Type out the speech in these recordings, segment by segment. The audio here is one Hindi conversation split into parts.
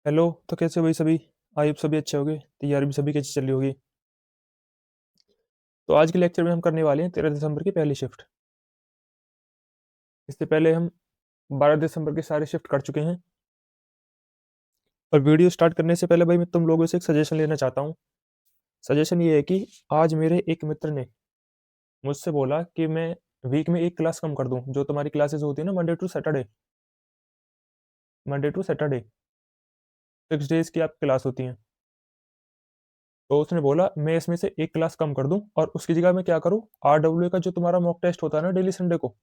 हेलो। तो कैसे हो भाई सभी? आई होप सभी अच्छे होंगे। तैयारी भी सभी कैसी चल रही होगी? तो आज के लेक्चर में हम करने वाले हैं 13 दिसंबर की पहली शिफ्ट। इससे पहले हम 12 दिसंबर की सारी शिफ्ट कर चुके हैं। और वीडियो स्टार्ट करने से पहले भाई मैं तुम लोगों से एक सजेशन लेना चाहता हूँ। सजेशन ये है कि आज मेरे एक मित्र ने मुझसे बोला कि मैं वीक में एक क्लास कम कर दूं। जो तुम्हारी क्लासेस होती है ना, मंडे टू सैटरडे 6 डेज की आपकी क्लास होती हैं। तो उसने बोला मैं इसमें से एक क्लास कम कर दूं और उसकी जगह मैं क्या करूं, RWA का जो तुम्हारा मॉक टेस्ट होता है ना डेली संडे को,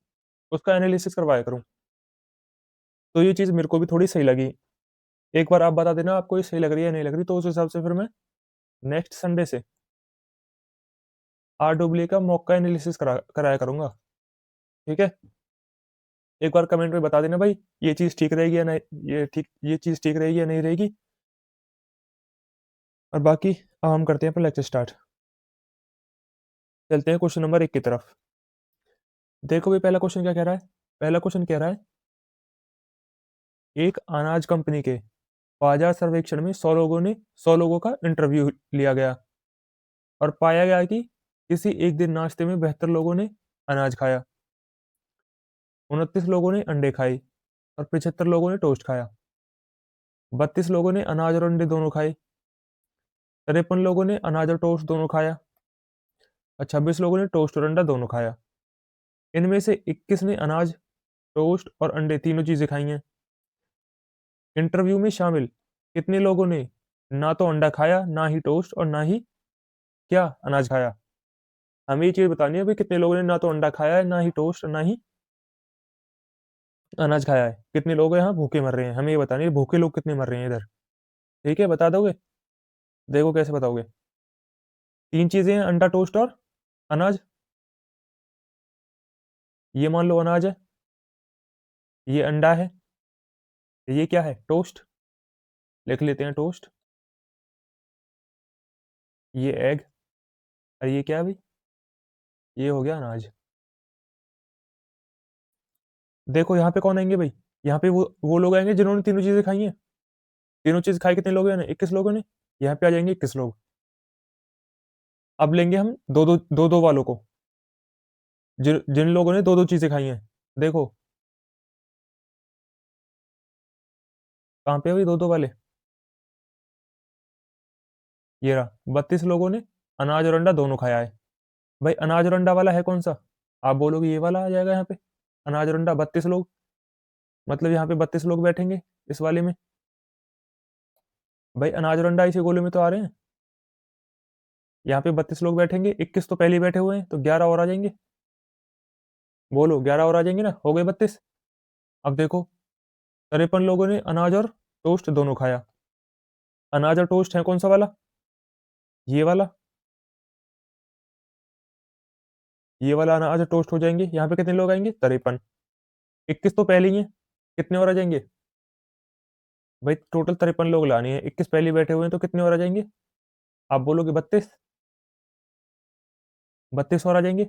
उसका एनालिसिस करवाया करूं। तो ये चीज़ मेरे को भी थोड़ी सही लगी। एक बार आप बता देना आपको ये सही लग रही है या नहीं लग रही, तो उस हिसाब से फिर मैं नेक्स्ट संडे से RWA का मॉक का एनालिसिस कराया करूंगा। ठीक है? एक बार कमेंट में बता देना भाई, ये चीज़ ठीक रहेगी या नहीं, ये चीज़ ठीक रहेगी या नहीं रहेगी। और बाकी अब हम करते हैं अपना लेक्चर स्टार्ट। चलते हैं क्वेश्चन नंबर 1 की तरफ। देखो भाई, पहला क्वेश्चन क्या कह रहा है? पहला क्वेश्चन कह रहा है, एक अनाज कंपनी के बाजार सर्वेक्षण में 100 लोगों का इंटरव्यू लिया गया और पाया गया कि किसी एक दिन नाश्ते में 72 लोगों ने अनाज खाया, 29 लोगों ने अंडे खाए और 75 लोगों ने टोस्ट खाया। 32 लोगों ने अनाज और अंडे दोनों खाए, 53 लोगों ने अनाज और टोस्ट दोनों खाया और 26 लोगों ने टोस्ट और अंडा दोनों खाया। इनमें से 21 ने अनाज, टोस्ट और अंडे तीनों चीजें खाई हैं। इंटरव्यू में शामिल कितने लोगों ने ना तो अंडा खाया, ना ही टोस्ट और ना ही क्या अनाज खाया? हमें ये चीज बतानी है भाई, कितने लोगों ने ना तो अंडा खाया है, ना ही टोस्ट और ना ही अनाज खाया है। कितने लोग यहाँ भूखे मर रहे हैं, हमें ये बतानी है भूखे लोग कितने मर रहे हैं इधर। ठीक है, बता दोगे? देखो कैसे बताओगे। तीन चीजें हैं, अंडा, टोस्ट और अनाज। ये मान लो अनाज है, ये अंडा है, ये क्या है? टोस्ट। लिख लेते हैं टोस्ट। ये एग, और ये क्या है भाई? ये हो गया अनाज। देखो यहाँ पे कौन आएंगे भाई? यहाँ पे वो लोग आएंगे जिन्होंने तीनों चीजें खाई हैं। तीनों चीज खाई कितने लोगों ने? 21 लोगों ने। यहाँ पे आ जाएंगे 21 लोग। अब लेंगे हम दो दो वालों को, जिन जिन लोगों ने दो दो चीजें खाई हैं। देखो कहाँ पे है भाई दो दो वाले? ये रहा, 32 लोगों ने अनाज और अंडा दोनों खाया है। भाई अनाज और अंडा वाला है कौन सा? आप बोलोगे ये वाला आ जाएगा यहाँ पे। अनाज और अंडा 32 लोग, मतलब यहाँ पे 32 लोग बैठेंगे इस वाले में। भाई अनाज और अंडा इसी गोले में तो आ रहे हैं। यहाँ पे 32 लोग बैठेंगे, 21 तो पहले ही बैठे हुए हैं, तो 11 और आ जाएंगे। बोलो 11 और आ जाएंगे ना, हो गए 32। अब देखो, 53 लोगों ने अनाज और टोस्ट दोनों खाया। अनाज और टोस्ट है कौन सा वाला? ये वाला। ये वाला अनाज और टोस्ट हो जाएंगे। यहाँ पे कितने लोग आएंगे? 53। 21 तो पहले ही है, कितने और आ जाएंगे? भाई टोटल 53 लोग लाने हैं, 21 पहले ही बैठे हुए हैं, तो कितने और आ जाएंगे? आप बोलोगे 32। 32 और आ जाएंगे।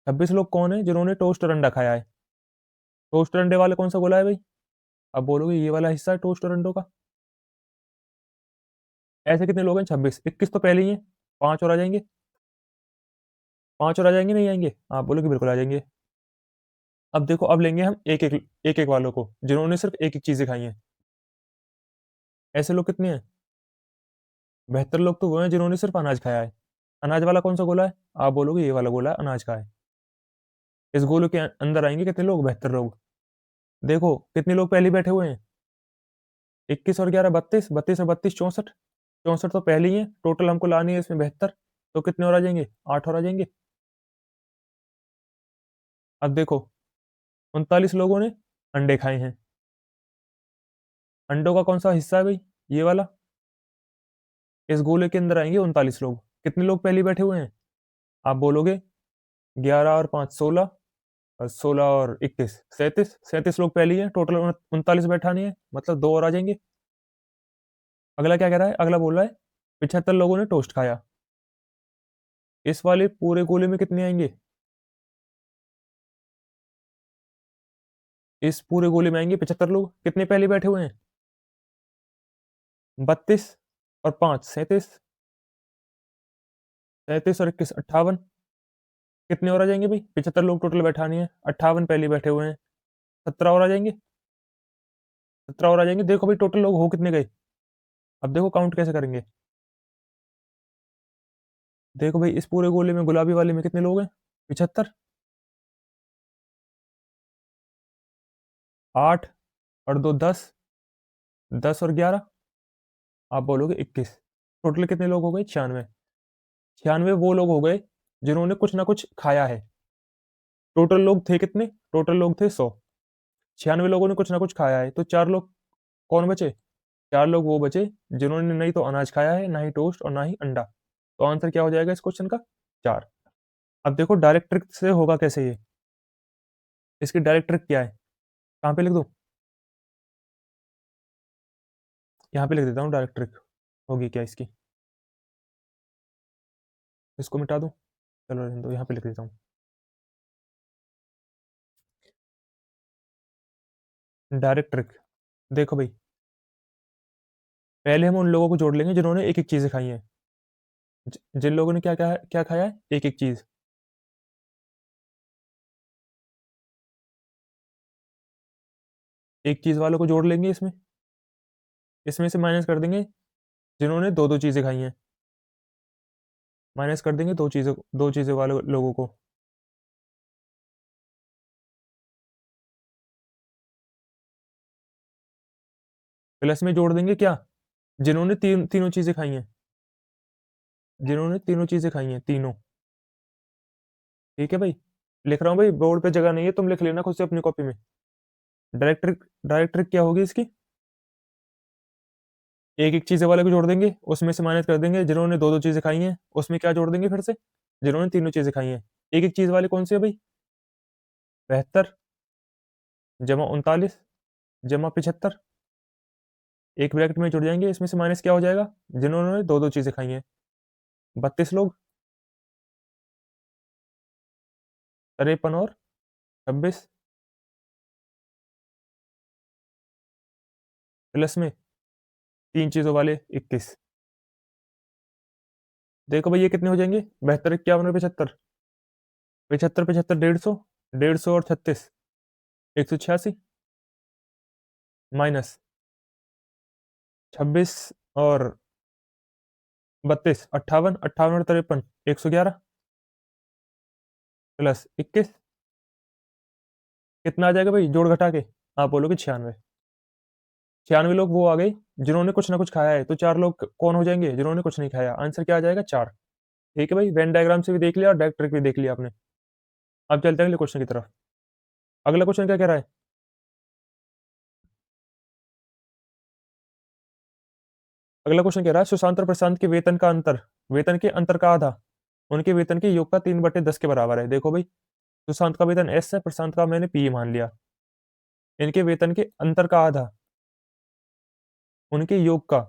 26 लोग कौन है जिन्होंने टोस्ट और अंडा खाया है? टोस्ट और अंडे वाले कौन सा गोला है भाई? आप बोलोगे ये वाला हिस्सा है टोस्ट और अंडों का। ऐसे कितने लोग हैं? 26। 21 तो पहले ही है, पांच और आ जाएंगे। पांच और आ जाएंगे नहीं आएंगे? आप बोलोगे बिल्कुल आ जाएंगे। अब देखो, अब लेंगे हम एक एक वालों को जिन्होंने सिर्फ एक एक चीजें खाई हैं। ऐसे लोग कितने हैं? 72 लोग तो वो हैं जिन्होंने सिर्फ अनाज खाया है। अनाज वाला कौन सा गोला है? आप बोलोगे ये वाला गोला अनाज का है। इस गोले के अंदर आएंगे कितने लोग? 72 लोग। देखो कितने लोग पहले बैठे हुए हैं? 21 और 11 32, 32 और 32 64। 64 तो पहले ही है, टोटल हमको लानी है इसमें 72। तो कितने और आ जाएंगे? 8 और आ जाएंगे। अब देखो, 39 लोगों ने अंडे खाए हैं। अंडों का कौन सा हिस्सा है भाई? ये वाला। इस गोले के अंदर आएंगे 39 लोग। कितने लोग पहले बैठे हुए हैं? आप बोलोगे 11 और 5 16, और 16 और 21 37। 37 लोग पहले ही है, टोटल 39 बैठानी है, मतलब दो और आ जाएंगे। अगला क्या कह रहा है? अगला बोल रहा है 75 लोगों ने टोस्ट खाया। इस वाले पूरे गोले में कितने आएंगे? इस पूरे गोले में आएंगे 75 लोग। कितने पहले बैठे हुए हैं? 32 और 5 37, 37 और 21 58। कितने और आ जाएंगे भाई? 75 लोग टोटल बैठानी है, 58 पहले बैठे हुए हैं, 17 और आ जाएंगे, 17 और आ जाएंगे। देखो भाई टोटल लोग हो कितने गए? अब देखो काउंट कैसे करेंगे। देखो भाई इस पूरे गोले में, गुलाबी वाले में कितने लोग हैं? 75, 8 और 2 10, 10 और 11 आप बोलोगे 21। टोटल कितने लोग हो गए? 96। 96 वो लोग हो गए जिन्होंने कुछ ना कुछ खाया है। टोटल लोग थे कितने? टोटल लोग थे 100। 96 लोगों ने कुछ ना कुछ खाया है, तो 4 लोग कौन बचे? 4 लोग वो बचे जिन्होंने नहीं तो अनाज खाया है, ना ही टोस्ट और ना ही अंडा। तो आंसर क्या हो जाएगा इस क्वेश्चन का? 4। अब देखो डायरेक्ट ट्रिक से होगा कैसे ये। इसकी डायरेक्ट ट्रिक क्या है? कहाँ पे लिख दूँ? यहाँ पे लिख देता हूँ डायरेक्ट ट्रिक। होगी क्या इसकी? इसको मिटा दूँ? चलो रहने दो, यहाँ पे लिख देता हूँ। Direct trick. देखो भाई, पहले हम उन लोगों को जोड़ लेंगे जिन्होंने एक-एक चीज़ें खाई हैं। जिन लोगों ने क्या खाया है? एक-एक चीज़। एक चीज़ वालों को जोड़ लेंगे इसमें। इसमें से माइनस कर देंगे जिन्होंने 2-2 चीज़ें खाई हैं। माइनस कर देंगे 2 चीज़ें वाले लोगों को। प्लस में जोड़ देंगे क्या? जिन्होंने तीनों चीज़ें खाई हैं। जिन्होंने तीनों चीज़ें खाई हैं, तीनों। ठीक है भाई? लिख रहा हूँ भाई, बोर्ड पे जगह नहीं है, तुम लिख लेना खुद से अपनी कॉपी में। डायरेक्ट ट्रिक क्या होगी इसकी? एक-एक चीज़ें वाले को जोड़ देंगे, उसमें से माइनस कर देंगे जिन्होंने 2-2 चीज़ें खाई हैं, उसमें क्या जोड़ देंगे फिर से? जिन्होंने तीनों चीज़ें खाई हैं। एक-एक चीज़ वाले कौन से हैं भाई? 72 जमा 39 जमा 75। एक ब्रैकेट में जुड़ जाएँगे, इसमें से माइनस क्या हो जाएगा? जिन्होंने 2-2 चीज़ें खाई हैं। 32 लोग, 53 और 26 प्लस में 3 चीज़ों वाले 21। देखो भाई ये कितने हो जाएँगे? 72, 51 और 75। 75, 75 150, 150 और 36 186 माइनस 26 और 32 58, 58 और 53 111 प्लस 21। कितना आ जाएगा भाई जोड़ घटा के? आप बोलोगे 96। 96 लोग वो आ गए जिन्होंने कुछ ना कुछ खाया है, तो 4 लोग कौन हो जाएँगे? जिन्होंने कुछ नहीं खाया। आंसर क्या आ जाएगा? 4। ठीक है भाई, वेन डायग्राम से भी देख लिया और डायरेक्ट ट्रिक भी देख लिया आपने। अब चलते हैं अगले क्वेश्चन की तरफ। अगला क्वेश्चन क्या कह रहा है? अगला क्वेश्चन कह रहा है सुशांत और प्रशांत के वेतन के अंतर का आधा उनके वेतन के योग का 3/10 के बराबर है। देखो भाई, सुशांत का वेतन एस है, प्रशांत का मैंने पी मान लिया। इनके वेतन के अंतर का आधा उनके योग का,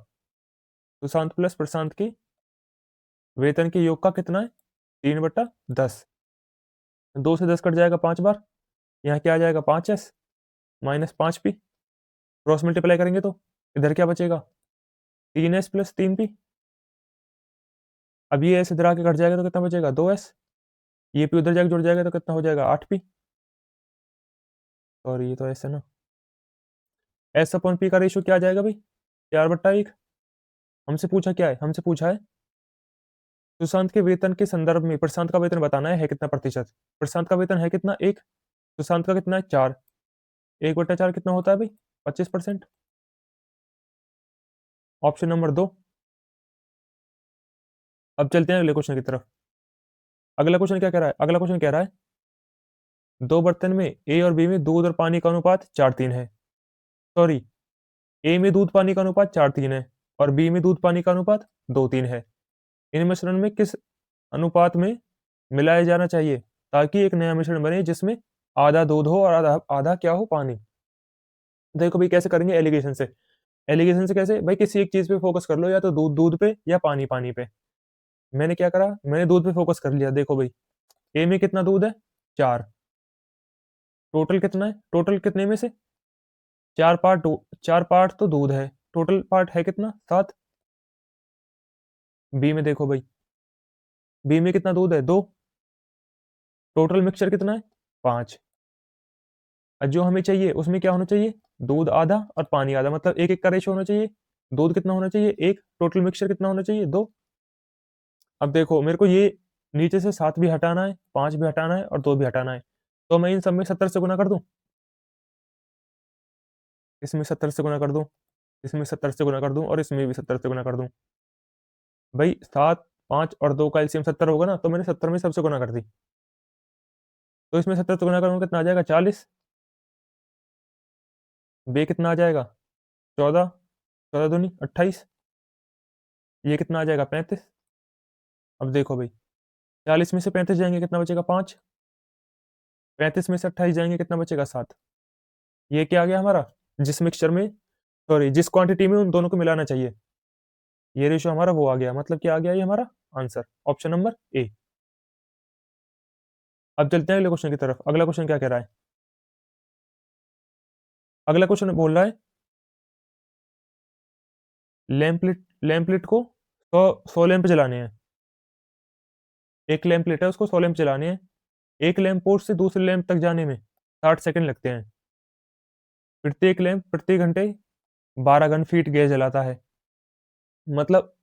सुशांत प्लस प्रशांत के वेतन के योग का कितना है? 3/10। 2 से 10 कट जाएगा 5 बार। यहाँ क्या आ जाएगा? 5s minus 5p। Cross multiply करेंगे तो इधर क्या बचेगा? 3s plus 3p। अब ये एस इधर आके कट जाएगा तो कितना बचेगा? 2s। ये पी उधर जाके जुड़ जाएगा तो कितना हो जाएगा? 8p। और ये तो एस है ना। एस अपॉन पी का रेशियो क्या आ जाएगा भाई? 4/1। हमसे पूछा क्या है? हमसे पूछा है सुशांत के वेतन के संदर्भ में प्रशांत का वेतन बताना है कितना प्रतिशत। प्रशांत का वेतन है कितना? 1। सुशांत का कितना है? 4। 1/4 कितना होता है भाई? 25%। Option number 2। अब चलते हैं अगले क्वेश्चन की तरफ। अगला क्वेश्चन क्या कह रहा है? अगला क्वेश्चन कह रहा है दो बर्तन में ए और बी में दूध और पानी का अनुपात 4:3 है। सॉरी, ए में दूध पानी का अनुपात 4:3 है और बी में दूध पानी का अनुपात 2:3 है। इन मिश्रण में किस अनुपात में मिलाया जाना चाहिए ताकि एक नया मिश्रण बने जिसमें आधा दूध हो और आधा आधा क्या हो? पानी। देखो भाई कैसे करेंगे? एलिगेशन से। एलिगेशन से कैसे भाई? किसी एक चीज पे फोकस कर लो, या तो दूध दूध पे या पानी पानी पे। मैंने क्या करा? मैंने दूध पे फोकस कर लिया। देखो भाई, ए में कितना दूध है? 4। टोटल कितना है? टोटल कितने में से 4 पार्ट तो दूध है, टोटल पार्ट है कितना 7। बी में देखो भाई, बी में कितना दूध है 2। टोटल मिक्सचर कितना है 5। और जो हमें चाहिए उसमें क्या होना चाहिए, दूध आधा और पानी आधा, मतलब एक एक का रेशो होना चाहिए। दूध कितना होना चाहिए 1, टोटल मिक्सचर कितना होना चाहिए 2। अब देखो मेरे को ये नीचे से 7 भी हटाना है, 5 भी हटाना है और 2 भी हटाना है, तो मैं इन सब में 70 से गुना कर दूं, इसमें 70 से गुना कर दूं, इसमें 70 से गुना कर दूं और इसमें भी 70 से गुना कर दूं। भाई 7, 5 और 2 का एलसीएम 70 होगा ना, तो मैंने 70 में सबसे गुना कर दी, तो इसमें 70 से गुना करूंगा कितना आ जाएगा 40। बे कितना आ जाएगा 14, 14 दूनी 28, ये कितना आ जाएगा 35। अब देखो भाई 40 में से 35 जाएंगे कितना बचेगा 5, 35 में से 28 जाएंगे कितना बचेगा 7। ये क्या आ गया हमारा, जिस मिक्सचर में, सॉरी जिस क्वांटिटी में उन दोनों को मिलाना चाहिए, ये रेशियो हमारा वो आ गया, मतलब क्या आ गया ये हमारा आंसर, ऑप्शन नंबर ए। अब चलते हैं अगले क्वेश्चन की तरफ। अगला क्वेश्चन क्या कह रहा है, अगला क्वेश्चन बोल रहा है लैम्पलेट को 100 लैंप जलाने हैं। एक लैम्पलेट है उसको 100 लैंप जलाने हैं। एक लैंप पोस्ट से दूसरे लैंप तक जाने में 60 सेकंड लगते हैं। प्रत्येक लैंप प्रति घंटे 12 घन फीट गैस जलाता है। मतलब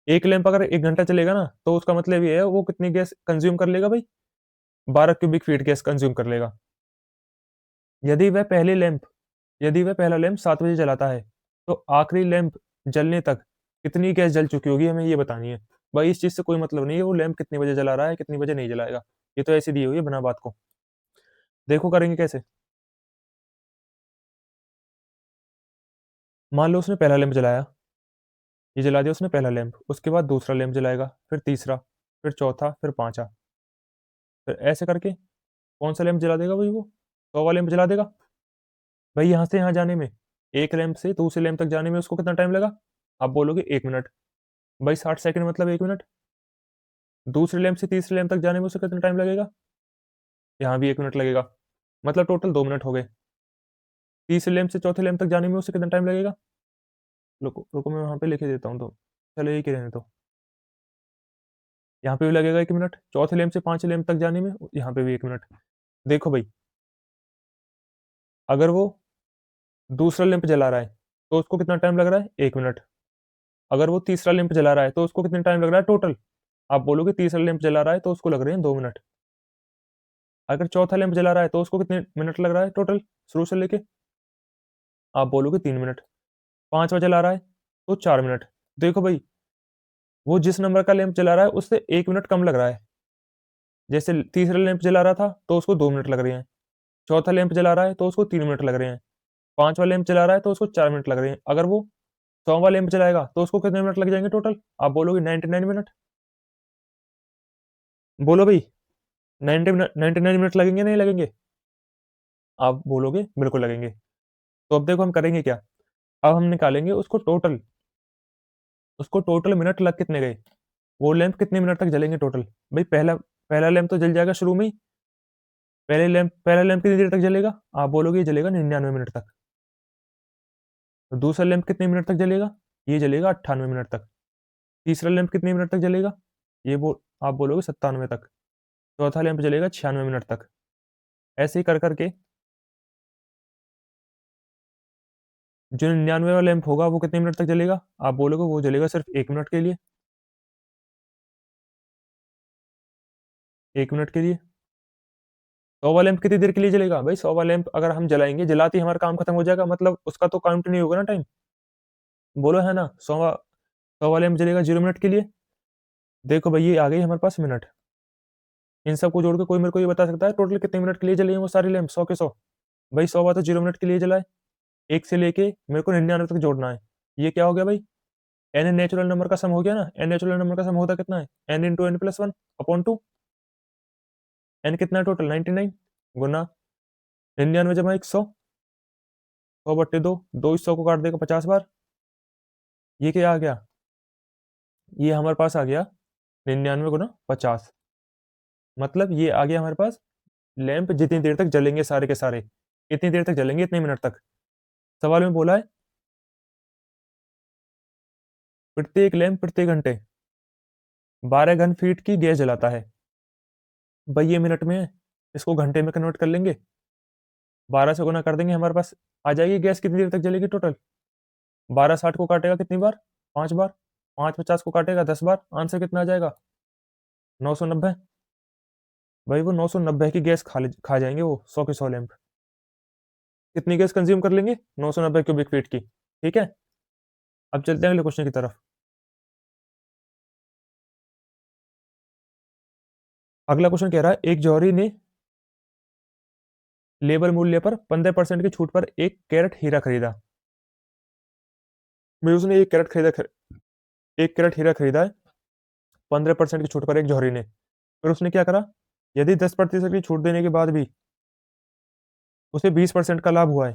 एक लैंप अगर 1 घंटा चलेगा ना, तो उसका मतलब ये है वो कितनी गैस कंज्यूम कर लेगा भाई, 12 क्यूबिक फीट गैस कंज्यूम कर लेगा। यदि वह पहले लैंप यदि वह पहला लैंप 7 बजे जलाता है, तो आखिरी लैंप जलने तक कितनी गैस जल चुकी होगी, हमें ये बतानी है। भाई इस चीज से कोई मतलब नहीं है वो लैंप कितने बजे जला रहा है कितनी बजे नहीं जलाएगा, ये तो ऐसी दी हुई है बिना बात को। देखो करेंगे कैसे। मान लो उसने पहला लैंप जलाया, ये जला दिया उसने पहला लैंप, उसके बाद दूसरा लैंप जलाएगा, फिर तीसरा, फिर चौथा, फिर पांचवा, फिर ऐसे करके कौन सा लैंप जला देगा भाई, वो 100 लैंप जला देगा। भाई यहाँ से यहाँ जाने में, एक लैंप से दूसरे लैंप तक जाने में उसको कितना टाइम लगा, आप बोलोगे 1 मिनट। भाई 60 सेकंड मतलब 1 मिनट। दूसरे लैंप से तीसरे लैंप तक जाने में उसे कितना टाइम लगेगा, यहाँ भी 1 मिनट लगेगा, मतलब टोटल 2 मिनट हो गए। तीसरे लैंप से चौथे लैंप तक जाने में उसे कितना टाइम लगेगा, रुको रुको मैं वहां पे लिखे देता हूँ, तो चलो एक ही रहने दो। यहाँ पे भी लगेगा 1 मिनट, चौथे लैंप से पांचवें लैंप तक जाने में यहाँ पे भी 1 मिनट। देखो भाई अगर वो दूसरा लैंप जला रहा है तो उसको कितना टाइम लग रहा है 1 मिनट। अगर वो तीसरा लैंप जला रहा है तो उसको कितना टाइम लग रहा है टोटल, आप बोलोगे तीसरा लैंप जला रहा है तो उसको लग रहे हैं 2 मिनट। अगर चौथा लैंप जला रहा है तो उसको कितने मिनट लग रहा है टोटल शुरू से लेके, आप बोलोगे 3 मिनट। पांचवा जला रहा है तो 4 मिनट। देखो भाई वो जिस नंबर का लैंप जला रहा है उससे 1 मिनट कम लग रहा है। जैसे तीसरा लैंप जला रहा था तो उसको 2 मिनट लग रहे हैं, चौथा लैंप जला रहा है तो उसको 3 मिनट लग रहे हैं, पांचवा लैंप जला रहा है तो उसको 4 मिनट लग रहे हैं। अगर वो 100वां लैंप जलाएगा तो उसको कितने मिनट लग जाएंगे टोटल, आप बोलोगे 99 मिनट। बोलो भाई 99 मिनट लगेंगे नहीं लगेंगे, आप बोलोगे बिल्कुल लगेंगे। तो अब देखो हम करेंगे क्या, अब हम निकालेंगे उसको टोटल मिनट लग कितने गए, वो लैंप कितने मिनट तक जलेंगे टोटल। भाई पहला पहला लैंप तो जल जाएगा शुरू में ही, पहला लैंप कितनी देर तक जलेगा, आप बोलोगे ये जलेगा 99 मिनट तक। तो दूसरा लैंप कितने मिनट तक जलेगा, ये जलेगा 98 मिनट तक। तीसरा लैंप कितने मिनट तक जलेगा, ये आप बोलोगे 97 तक। चौथा लैंप जलेगा 96 मिनट तक। ऐसे ही कर करके जो 99वां लैंप होगा वो कितने मिनट तक जलेगा, आप बोलोगे वो जलेगा सिर्फ 1 मिनट के लिए, 1 मिनट के लिए। 100वां लैंप कितनी देर के लिए जलेगा, भाई 100वां लैंप अगर हम जलाएंगे जलाते ही हमारा काम खत्म हो जाएगा, मतलब उसका तो काउंट नहीं होगा ना टाइम। बोलो है ना, 100वां लैंप जलेगा 0 मिनट के लिए। देखो भाई ये आ गई हमारे पास मिनट, इन सबको जोड़ के कोई मेरे को ये बता सकता है टोटल कितने मिनट के लिए जले हैं वो सारे लैंप 100 के 100। भाई 100वां तो 0 मिनट के लिए जला है, एक से लेके मेरे को 99 तक जोड़ना है। ये क्या हो गया भाई, एन नेचुरल नंबर का सम हो गया ना, एन नेचुरल नंबर का सम होता कितना है, n into n plus one upon two. N कितना है टोटल 99, गुना 99 जमा 100, 100/2, दो इस 100 को काट देगा 50 बार। ये क्या आ गया, ये हमारे पास आ गया 99 गुना 50, मतलब ये आ गया हमारे पास लैंप जितनी देर तक जलेंगे सारे के सारे, इतनी देर तक जलेंगे इतने मिनट तक। सवाल में बोला है प्रत्येक लैंप प्रत्येक घंटे 12 घन फीट की गैस जलाता है। भाई ये मिनट में है, इसको घंटे में कन्वर्ट कर लेंगे, 12 से गुना कर देंगे, हमारे पास आ जाएगी गैस कितनी देर तक जलेगी टोटल। 12 60 को काटेगा कितनी बार, 5 बार, 5 50 को काटेगा 10 बार, आंसर कितना आ जाएगा 990। भाई वो 990 की गैस खा जाएंगे वो 100 के 100 लैंप। कितनी गैस कंज्यूम कर लेंगे 990 क्यूबिक फीट की। ठीक है, अब चलते हैं अगले क्वेश्चन की तरफ। अगला क्वेश्चन कह रहा है एक जौहरी ने लेबर मूल्य पर 15% की छूट पर 1 कैरेट हीरा खरीदा। भाई उसने 1 कैरेट हीरा खरीदा है 15% की छूट पर एक जौहरी ने। फिर उसने क्या करा, यदि 10% की छूट देने के बाद भी उसे 20% का लाभ हुआ है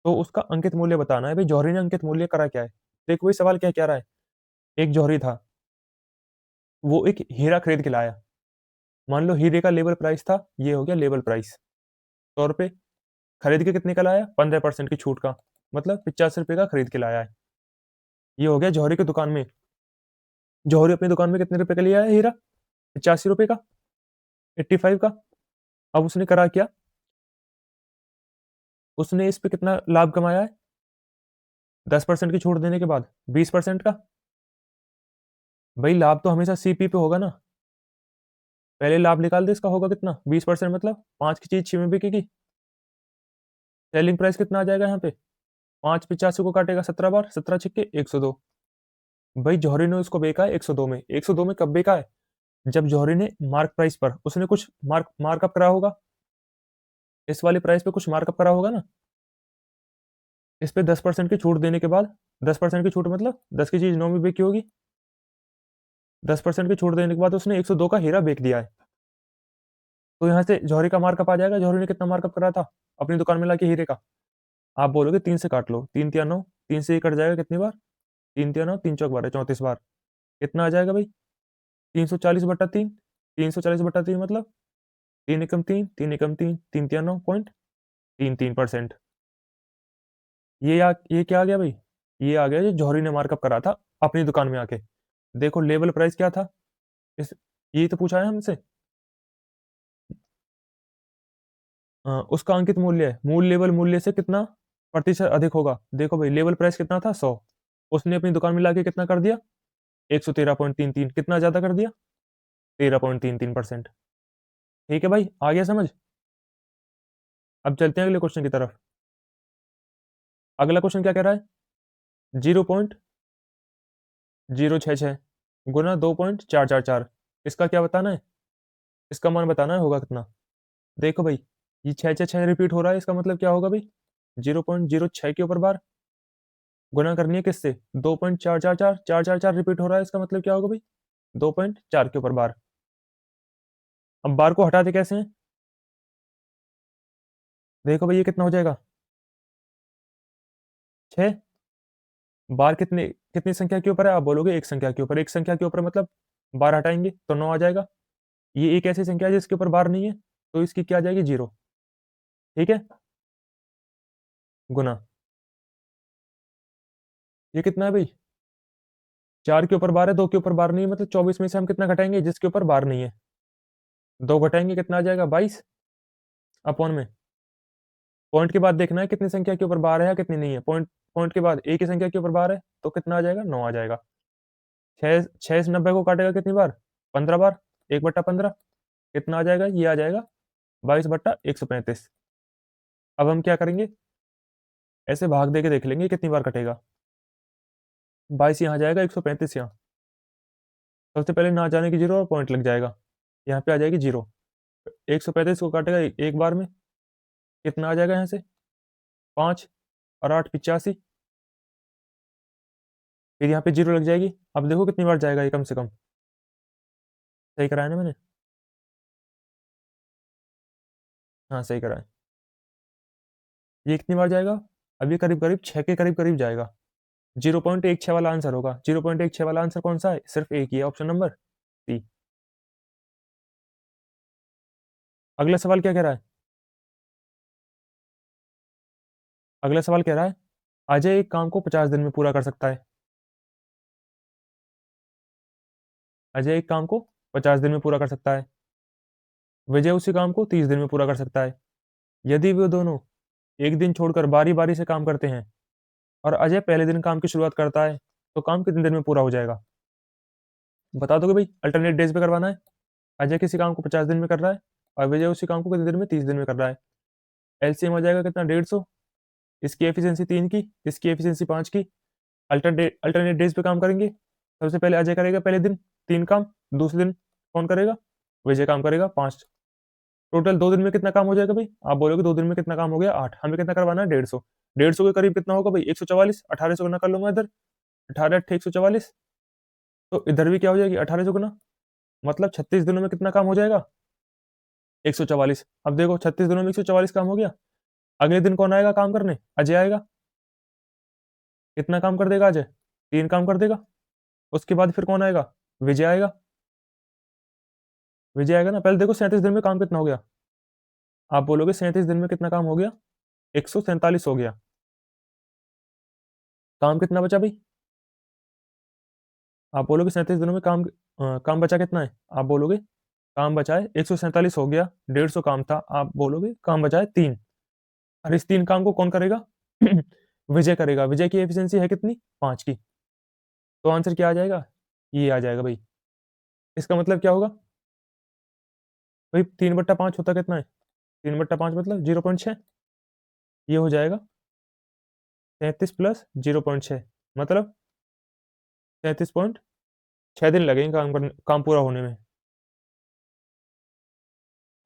तो उसका अंकित मूल्य बताना है। भाई जौहरी ने अंकित मूल्य करा क्या है, देखो वही सवाल क्या कह रहा है। एक जौहरी था, वो एक हीरा खरीद के लाया। मान लो हीरे का लेवल प्राइस था, ये हो गया लेवल प्राइस 100 रुपये। खरीद के कितने का लाया, 15% की छूट का, मतलब 85 रुपये का खरीद के लाया है। ये हो गया जौहरी की दुकान में। जौहरी अपनी दुकान में कितने रुपए का लिया है हीरा, 85 रुपये का, 85 का। अब उसने करा क्या, उसने इस पे कितना लाभ कमाया है, 10% की छूट देने के बाद 20% का। भाई लाभ तो हमेशा सीपी पे होगा ना, पहले लाभ निकाल दे, इसका होगा कितना 20%, मतलब 5 की चीज 6 में बिकेगी। सेलिंग प्राइस कितना आ जाएगा यहाँ पे, 5 85 को काटेगा 17 बार, 17 छिक्के 102। भाई जौहरी ने उसको बेचा है 102 में। 102 में कब बेचा है, जब जौहरी ने मार्क प्राइस पर उसने कुछ मार्कअप करा होगा, इस वाली प्राइस पे कुछ मार्कअप करा होगा ना। इस पे 10% की छूट देने के बाद, 10% की छूट मतलब 10 की चीज 9 में बिकी होगी, 10% की छूट देने के बाद उसने 102 का हीरा बेच दिया है। तो यहाँ से जौहरी का मार्कअप आ जाएगा, जौहरी ने कितना मार्कअप करा था अपनी दुकान में लाके हीरे का। आप बोलोगे 3 से काट लो, 3 तिया 9, 3 से ये कट जाएगा कितनी बार, 3 तिया 9, 3 चौक 12, 34 बार। कितना आ जाएगा भाई, 340/3। 340/3 मतलब 3 एकम 3, 3 एकम 3, 3 तिया 9.33%। ये क्या आ गया भाई, ये आ गया जो जौहरी ने मार्कअप करा था अपनी दुकान में आके। देखो लेवल प्राइस क्या था, इस ये तो पूछा है हमसे। उसका अंकित मूल्य है, मूल लेवल मूल्य से कितना प्रतिशत अधिक होगा। देखो भाई लेवल प्राइस कितना था 100, उसने अपनी दुकान में लाके कितना कर दिया 113.33, कितना ज्यादा कर दिया 13.33%। ठीक है भाई, आ गया समझ। अब चलते हैं अगले क्वेश्चन की तरफ। अगला क्वेश्चन क्या कह रहा है, 0.066 गुना 2.444, इसका क्या बताना है, इसका मान बताना है होगा कितना। देखो भाई ये 6 रिपीट हो रहा है, इसका मतलब क्या होगा भाई, 0.06 के ऊपर बार गुना करनी है किससे, 2.444, रिपीट हो रहा है, इसका मतलब क्या होगा भाई 2.4 के ऊपर बार। अब बार को हटाते कैसे हैं, देखो भाई ये कितना हो जाएगा 6। बार कितने कितनी संख्या के ऊपर है, आप बोलोगे एक संख्या के ऊपर, एक संख्या के ऊपर मतलब बार हटाएंगे तो 9 आ जाएगा। ये एक ऐसी संख्या है जिसके ऊपर बार नहीं है, तो इसकी क्या आ जाएगी 0। ठीक है, गुना ये कितना है भाई, 4 के ऊपर बार है, 2 के ऊपर बार नहीं है, मतलब 24 में से हम कितना घटाएंगे जिसके ऊपर बार नहीं है, 2 घटाएंगे कितना आ जाएगा 22 अपॉन में। पॉइंट के बाद देखना है कितनी संख्या के ऊपर बार है या कितनी नहीं है, पॉइंट पॉइंट के बाद एक ही संख्या के ऊपर बार है तो कितना आ जाएगा 9 आ जाएगा। 6 से 90 को काटेगा कितनी बार, 15 बार, 1/15 कितना आ जाएगा, ये आ जाएगा 22/135। अब हम क्या करेंगे, ऐसे भाग दे के देख लेंगे कितनी बार कटेगा। 22 यहाँ जाएगा, 135 यहाँ, सबसे पहले ना जाने की 0 और पॉइंट लग जाएगा, यहाँ पे आ जाएगी 0। 135 को काटेगा एक बार में, कितना आ जाएगा यहाँ से 5 और 8 85, फिर यहाँ पे 0 लग जाएगी। अब देखो कितनी बार जाएगा ये कम से कम, सही कराया ना मैंने, हाँ सही कराया। ये कितनी बार जाएगा, अब ये करीब करीब 6 के करीब करीब जाएगा। 0.16 वाला आंसर होगा, 0.16 वाला आंसर कौन सा है, सिर्फ एक ही है, ऑप्शन नंबर सी। अगला सवाल क्या कह रहा है, अगला सवाल कह रहा है अजय एक काम को 50 दिन में पूरा कर सकता है। अजय एक काम को 50 दिन में पूरा कर सकता है, विजय उसी काम को 30 दिन में पूरा कर सकता है। यदि वे दोनों एक दिन छोड़कर बारी-बारी से काम करते हैं और अजय पहले दिन काम की शुरुआत करता है, तो काम कितने दिन में पूरा हो जाएगा? बता दोगे भाई, अल्टरनेट डेज़ पे करवाना है। अजय किसी काम को 50 दिन में कर रहा है और विजय उसी काम को कितने दिन में? 30 दिन में कर रहा है। एलसीएम आ जाएगा कितना? 150। इसकी एफिशिएंसी 3 की, इसकी एफिशिएंसी 5 की। अल्टरनेट डेज़ पे काम करेंगे। सबसे पहले अजय करेगा पहले दिन 3 काम, दूसरे दिन कौन करेगा? विजय काम करेगा 5। टोटल 2 दिन में कितना काम हो जाएगा भाई? आप बोलोगे 2 दिन में कितना काम हो गया? 8। हमें कितना करवाना है? 150। 150 के करीब कितना होगा भाई? 144। 1800 गुना कर लूँगा इधर। 18 8 144। तो इधर भी क्या हो जाएगी? 1800 गुना। मतलब 36 दिनों में कितना काम हो जाएगा? 144। अब देखो 36 दिनों में 144 काम हो गया। अगले दिन कौन आएगा काम करने? अजय आएगा। कितना काम कर देगा अजय? 3 काम कर देगा। उसके बाद फिर कौन आएगा? विजय आएगा। विजय आएगा ना। पहले देखो 37 दिन में काम कितना हो गया? आप बोलोगे 37 दिन में कितना काम हो गया? 147 हो गया। काम कितना बचा भाई? आप बोलोगे 37 दिनों में काम बचा कितना है? आप बोलोगे काम बचा है 147 हो गया। 150 काम था। आप बोलोगे काम बचा है 3। और इस 3 काम को कौन करेगा? विजय करेगा। विजय की एफिशिएंसी है कितनी? 5 की। तो आंसर क्या आ जाएगा? ये आ जाएगा भाई। इसका मतलब क्या होगा? भाई 3/5 होता कितना है? 3/5 मतलब 0.6। ये हो जाएगा 33 प्लस 0.6 मतलब 33.6 दिन लगेंगे काम पूरा होने में।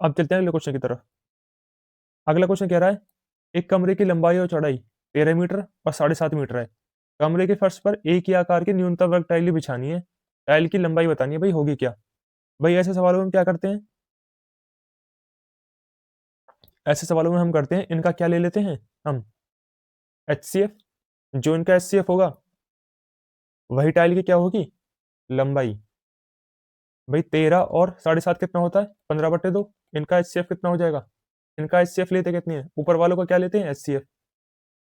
अब चलते हैं अगले क्वेश्चन की तरफ। अगला क्वेश्चन कह रहा है, एक कमरे की लंबाई और चौड़ाई 13 मीटर और 7.5 मीटर है। कमरे के फर्श पर एक ही आकार की न्यूनतम वर्ग टाइल बिछानी है। टाइल की लंबाई बतानी है भाई, होगी क्या? भाई ऐसे सवालों में क्या करते हैं? ऐसे सवालों में हम करते हैं, इनका क्या ले लेते हैं हम? एचसीएफ। जो इनका एचसीएफ होगा वही टाइल की क्या होगी? लंबाई। भाई 13 और 7.5 कितना होता है? 15/2। इनका एचसीएफ कितना हो जाएगा? इनका एचसीएफ लेते कितनी है? ऊपर वालों का क्या लेते हैं? एचसीएफ।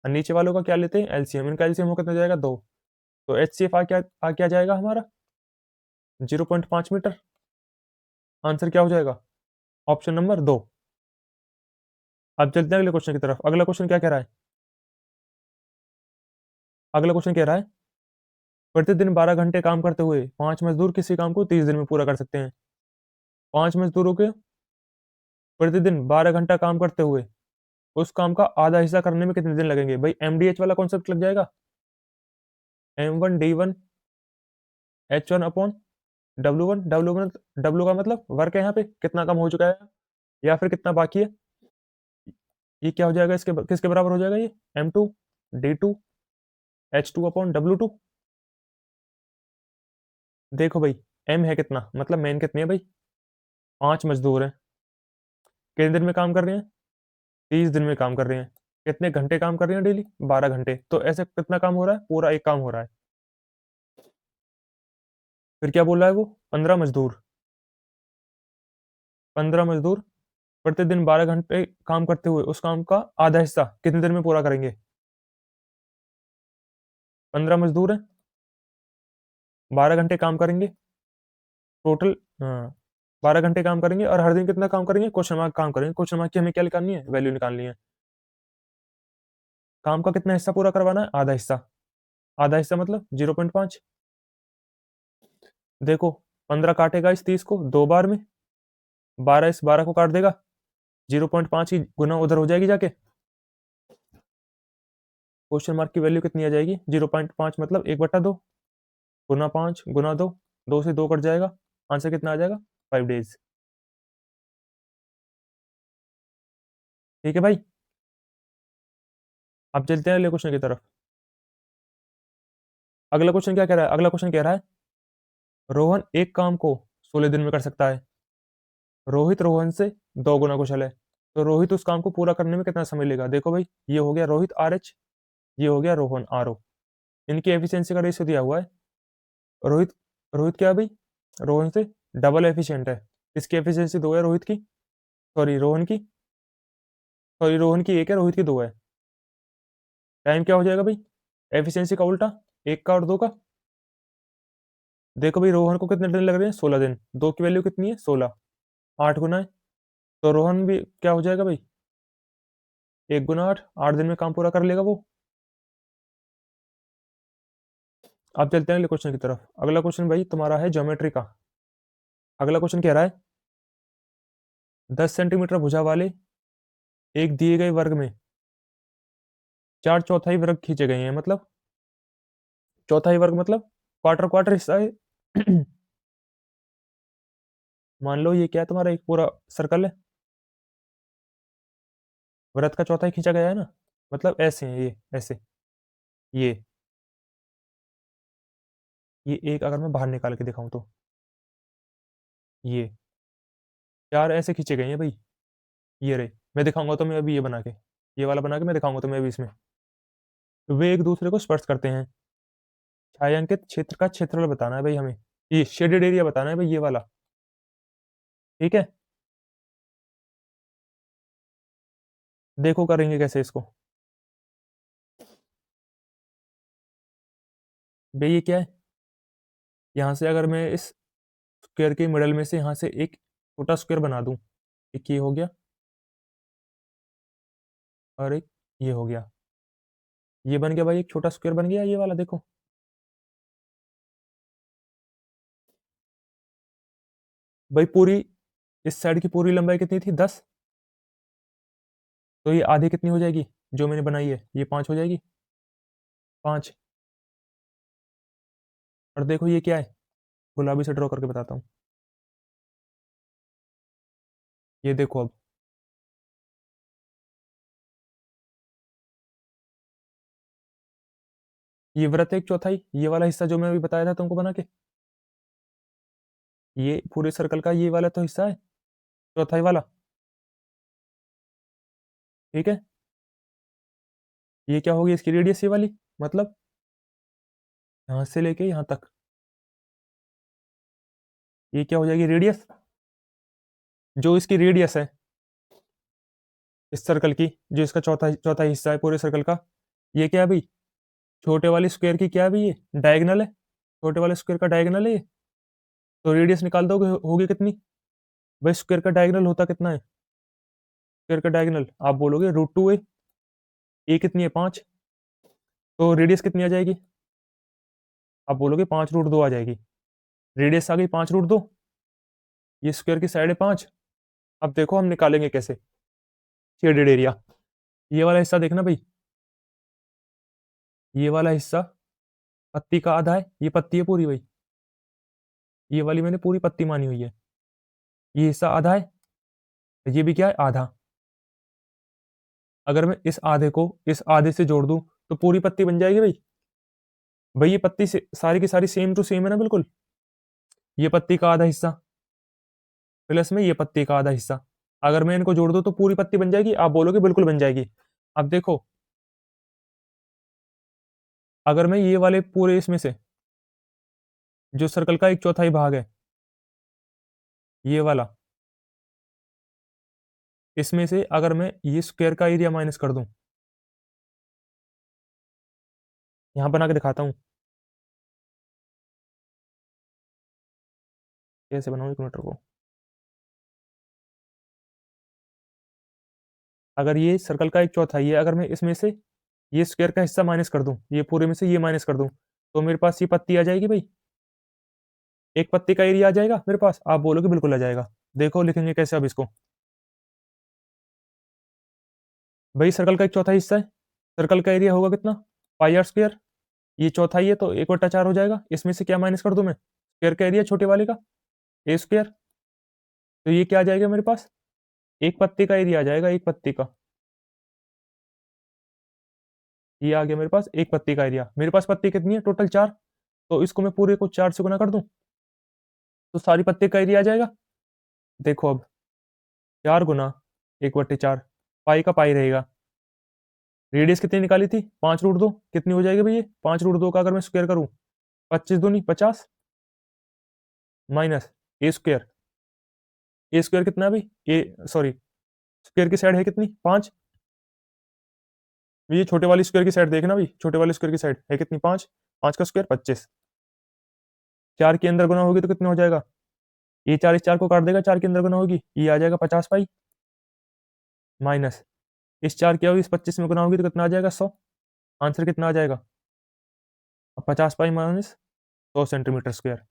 और नीचे वालों का क्या लेते हैं? एलसीएम। इनका एलसीएम हो कितना हो जाएगा? 2। तो एचसीएफ आ क्या जाएगा हमारा? 0.5 मीटर। आंसर क्या हो जाएगा? Option number 2। अब चलते हैं अगले क्वेश्चन की तरफ। अगला क्वेश्चन क्या कह रहा है? अगला क्वेश्चन कह रहा है, प्रतिदिन 12 घंटे काम करते हुए 5 मजदूर किसी काम को 30 दिन में पूरा कर सकते हैं। 5 मजदूरों के प्रतिदिन 12 घंटा काम करते हुए उस काम का आधा हिस्सा करने में कितने दिन लगेंगे? भाई एमडीएच वाला कॉन्सेप्ट लग जाएगा। M1D1 H1 upon W1। W का मतलब वर्क है, यहाँ पे कितना काम हो चुका है या फिर कितना बाकी है। ये क्या हो जाएगा? किसके बराबर हो जाएगा ये? M2D2 H2 upon W2। देखो भाई, M है कितना, मतलब मेन कितनी है भाई? 5 मजदूर हैं। कितने दिन में काम कर रहे हैं? 30 दिन में काम कर रहे हैं। कितने घंटे काम कर रहे हैं डेली? 12 घंटे। तो ऐसे कितना काम हो रहा है? पूरा एक काम हो रहा है। फिर क्या बोल रहा है वो? 15 मजदूर। 15 मजदूर प्रतिदिन 12 घंटे काम करते हुए उस काम का आधा हिस्सा कितने दिन में पूरा करेंगे? 15 मजदूर हैं, 12 घंटे काम करेंगे टोटल। हाँ, 12 घंटे काम करेंगे और हर दिन कितना काम करेंगे? क्वेश्चन मार्क काम करेंगे। क्वेश्चन मार्क की हमें क्या निकालनी है? वैल्यू निकालनी है। काम का कितना हिस्सा पूरा करवाना है? आधा हिस्सा। आधा हिस्सा मतलब 0.5। देखो 15 काटेगा इस 30 को 2 बार में, 12 इस 12 को काट देगा, 0.5 की गुना उधर हो जाएगी जाके। क्वेश्चन मार्क की वैल्यू कितनी आ जाएगी? 0.5 मतलब 1/2 गुना 5 गुना 2, 2 से 2 कट जाएगा। आंसर कितना आ जाएगा? 5 डेज। ठीक है भाई। अब चलते हैं अगले क्वेश्चन की तरफ। अगला क्वेश्चन क्या कह रहा है? अगला क्वेश्चन कह रहा है, रोहन एक काम को 16 दिन में कर सकता है। रोहित रोहन से 2 गुना कुशल है। तो रोहित उस काम को पूरा करने में कितना समय लेगा? देखो भाई, ये हो गया रोहित RH, ये हो गया रोहन RO। इनकी एफिशिएंसी का रेशियो दिया हुआ है। रोहित रोहित क्या है भाई? रोहन से डबल एफिशिएंट है। इसकी एफिशिएंसी 2 है रोहित की, सॉरी रोहन की, सॉरी रोहन की 1 है, रोहित की 2 है। टाइम क्या हो जाएगा भाई? एफिशिएंसी का उल्टा, 1 का और 2 का। देखो भाई रोहन को कितने दिन लग रहे हैं, 16 दिन। 2 की वैल्यू कितनी है, 16। 8 गुना है, तो रोहन भी क्या हो जाएगा भाई, 1 गुना 8, 8 दिन में काम पूरा कर लेगा वो। अब चलते हैं अगले क्वेश्चन की तरफ। अगला क्वेश्चन भाई तुम्हारा है ज्योमेट्री का। अगला क्वेश्चन कह रहा है 10 सेंटीमीटर भुजा वाले एक दिए गए वर्ग में 4 चौथाई वर्ग खींचे गए हैं, मतलब चौथाई वर्ग मतलब क्वार्टर क्वार्टर हिस्सा है। मान लो ये क्या है, तुम्हारा एक पूरा सर्कल है, वृत्त का चौथाई खींचा गया है ना, मतलब ऐसे है ये, ऐसे, ये एक अगर मैं बाहर निकाल के दिखाऊं तो ये 4 ऐसे खींचे गए हैं भाई। ये रहे, मैं दिखाऊंगा तुम्हें अभी, ये बना के, ये वाला बना के मैं दिखाऊंगा तुम्हें अभी इसमें। वे एक दूसरे को स्पर्श करते हैं। छायांकित क्षेत्र का क्षेत्रफल बताना है भाई हमें, ये शेडेड एरिया बताना है भाई, ये वाला। ठीक है, देखो करेंगे कैसे इसको। भाई ये क्या है, यहाँ से अगर मैं इस स्क्वायर के मिडल में से यहाँ से एक छोटा स्क्वायर बना दूं, एक ये हो गया और एक ये हो गया, ये बन गया भाई, एक छोटा स्क्वायर बन गया ये वाला, देखो। भाई पूरी इस साइड की पूरी लंबाई कितनी थी, 10। तो ये आधी कितनी हो जाएगी, जो मैंने बनाई है ये 5 हो जाएगी, 5। और देखो ये क्या है, गुलाबी से ड्रॉ करके बताता हूँ, ये देखो अब, ये वृत्त एक चौथाई, ये वाला हिस्सा जो मैं अभी बताया था तुमको बना के, ये पूरे सर्कल का ये वाला तो हिस्सा है, चौथाई वाला। ठीक है, ये क्या होगी इसकी रेडियस, ये वाली, मतलब यहाँ से लेके यहाँ तक, ये क्या हो जाएगी रेडियस, जो इसकी रेडियस है इस सर्कल की, जो इसका चौथा चौथा हिस्सा है पूरे सर्कल का, ये क्या है भाई, छोटे वाले स्क्वायर की क्या है भाई, ये डायगोनल है, छोटे वाले स्क्वायर का डायगोनल है ये। तो रेडियस निकाल दोगे होगी कितनी, भाई स्क्वायर का डायगोनल होता कितना है, स्क्वायर का डायगोनल आप बोलोगे √2 है, ये कितनी है 5, तो रेडियस कितनी आ जाएगी, आप बोलोगे 5√2 आ जाएगी। रेडियस आ गई 5√2, ये स्क्वायर की साइड है 5। अब देखो हम निकालेंगे कैसे शेडेड एरिया, ये वाला हिस्सा देखना भाई, ये वाला हिस्सा पत्ती का आधा है, ये पत्ती है पूरी भाई, ये वाली मैंने पूरी पत्ती मानी हुई है, ये हिस्सा आधा है, ये भी क्या है आधा। अगर मैं इस आधे को इस आधे से जोड़ दूं तो पूरी पत्ती बन जाएगी भाई। भाई ये पत्ती से सारी की सारी सेम टू सेम है ना बिल्कुल, ये पत्ती का आधा हिस्सा प्लस में ये पत्ती का आधा हिस्सा, अगर मैं इनको जोड़ दूं तो पूरी पत्ती बन जाएगी, आप बोलोगे बिल्कुल बन जाएगी। अब देखो, अगर मैं ये वाले पूरे इसमें से जो सर्कल का एक चौथाई भाग है, ये वाला, इसमें से अगर मैं ये स्क्वायर का एरिया माइनस कर दूं, यहां बना के दिखाता हूं कैसे बनाऊं, 1 मीटर को, अगर ये सर्कल का एक चौथाई है, अगर मैं इसमें से ये स्क्वायर का हिस्सा माइनस कर दूं, ये पूरे में से ये माइनस कर दूं, तो मेरे पास ये पत्ती आ जाएगी भाई, एक पत्ती का एरिया आ जाएगा मेरे पास, आप बोलोगे बिल्कुल आ जाएगा। देखो लिखेंगे कैसे अब इसको, भाई सर्कल का एक चौथाई हिस्सा है, सर्कल का एरिया होगा कितना, πr², ये चौथाई है तो 1/4 हो जाएगा, इसमें से क्या माइनस कर दूं मैं, स्क्वायर का एरिया छोटे वाले का, a², तो ये क्या आ जाएगा मेरे पास, एक पत्ती का एरिया आ जाएगा, एक पत्ती का, ये आ गया मेरे पास एक पत्ती का एरिया। मेरे पास पत्ती कितनी है टोटल, 4, तो इसको मैं पूरे को 4 से गुना कर दूं तो सारी पत्ती का एरिया आ जाएगा। देखो अब 4 गुना 1/4, पाई का पाई रहेगा, रेडियस कितनी निकाली थी 5√2, कितनी हो जाएगी भैया 5√2 का अगर मैं स्क्वायर करूं, 25 दूनी 50 माइनस a², a² कितना है भाई, ए सॉरी स्क्वायर की साइड है कितनी 5, ये छोटे वाली स्क्वायर की साइड देखना भाई, छोटे वाले स्क्वायर की साइड है कितनी 5, 5 का स्क्वायर 25, 4 के अंदर गुना होगी तो कितना हो जाएगा, ये 4 इस 4 को काट देगा, 4 के अंदर गुना होगी, ये आ जाएगा 50 पाई, माइनस इस 4 की इस 25 में गुना होगी तो कितना आ जाएगा 100। आंसर कितना आ जाएगा, अब 50 पाई माइनस 100 सेंटीमीटर स्क्वायर।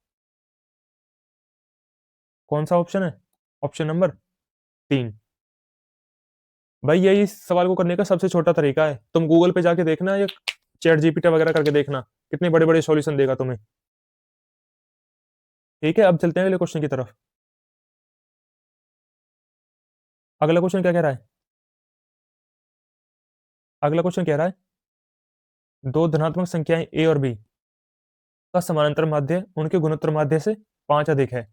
कौन सा ऑप्शन है, ऑप्शन नंबर 3। भाई यही इस सवाल को करने का सबसे छोटा तरीका है, तुम गूगल पे जाके देखना या चैट जीपीटी वगैरह करके देखना, कितने बड़े बड़े सॉल्यूशन देगा तुम्हें। ठीक है, अब चलते हैं अगले क्वेश्चन की तरफ। अगला क्वेश्चन क्या कह रहा है, अगला क्वेश्चन कह रहा है दो धनात्मक संख्याएं ए और बी का समानांतर माध्य उनके गुणोत्तर माध्य से 5 अधिक है,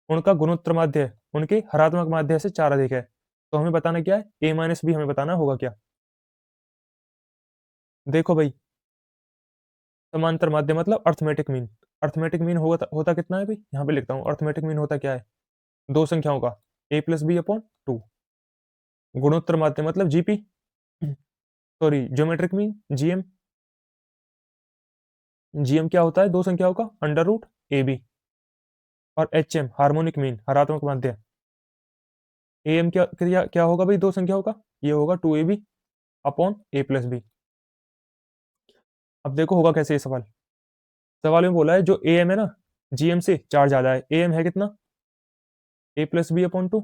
उनका गुणोत्तर माध्य उनके हरात्मक माध्य से 4 अधिक है, तो हमें बताना क्या है, ए माइनस बी हमें बताना होगा क्या। देखो भाई, समांतर माध्य मतलब अर्थमेटिक मीन, अर्थमेटिक मीन होता कितना है भाई, यहाँ पे लिखता हूँ, अर्थमेटिक मीन होता क्या है, दो संख्याओं का ए प्लस बी अपॉन 2। गुणोत्तर माध्य मतलब GP, sorry geometric mean GM, GM क्या होता है, दो संख्याओं का अंडर रूट ए बी। और एच एम हार्मोनिक मीन हरात्मक माध्य, ए एम क्या होगा भाई, दो संख्याओं का, ये होगा 2ab upon a plus B. अब देखो होगा कैसे ये सवाल, सवाल में बोला है जो ए एम है ना, जीएम से 4 ज्यादा है, ए एम है कितना, A plus B upon 2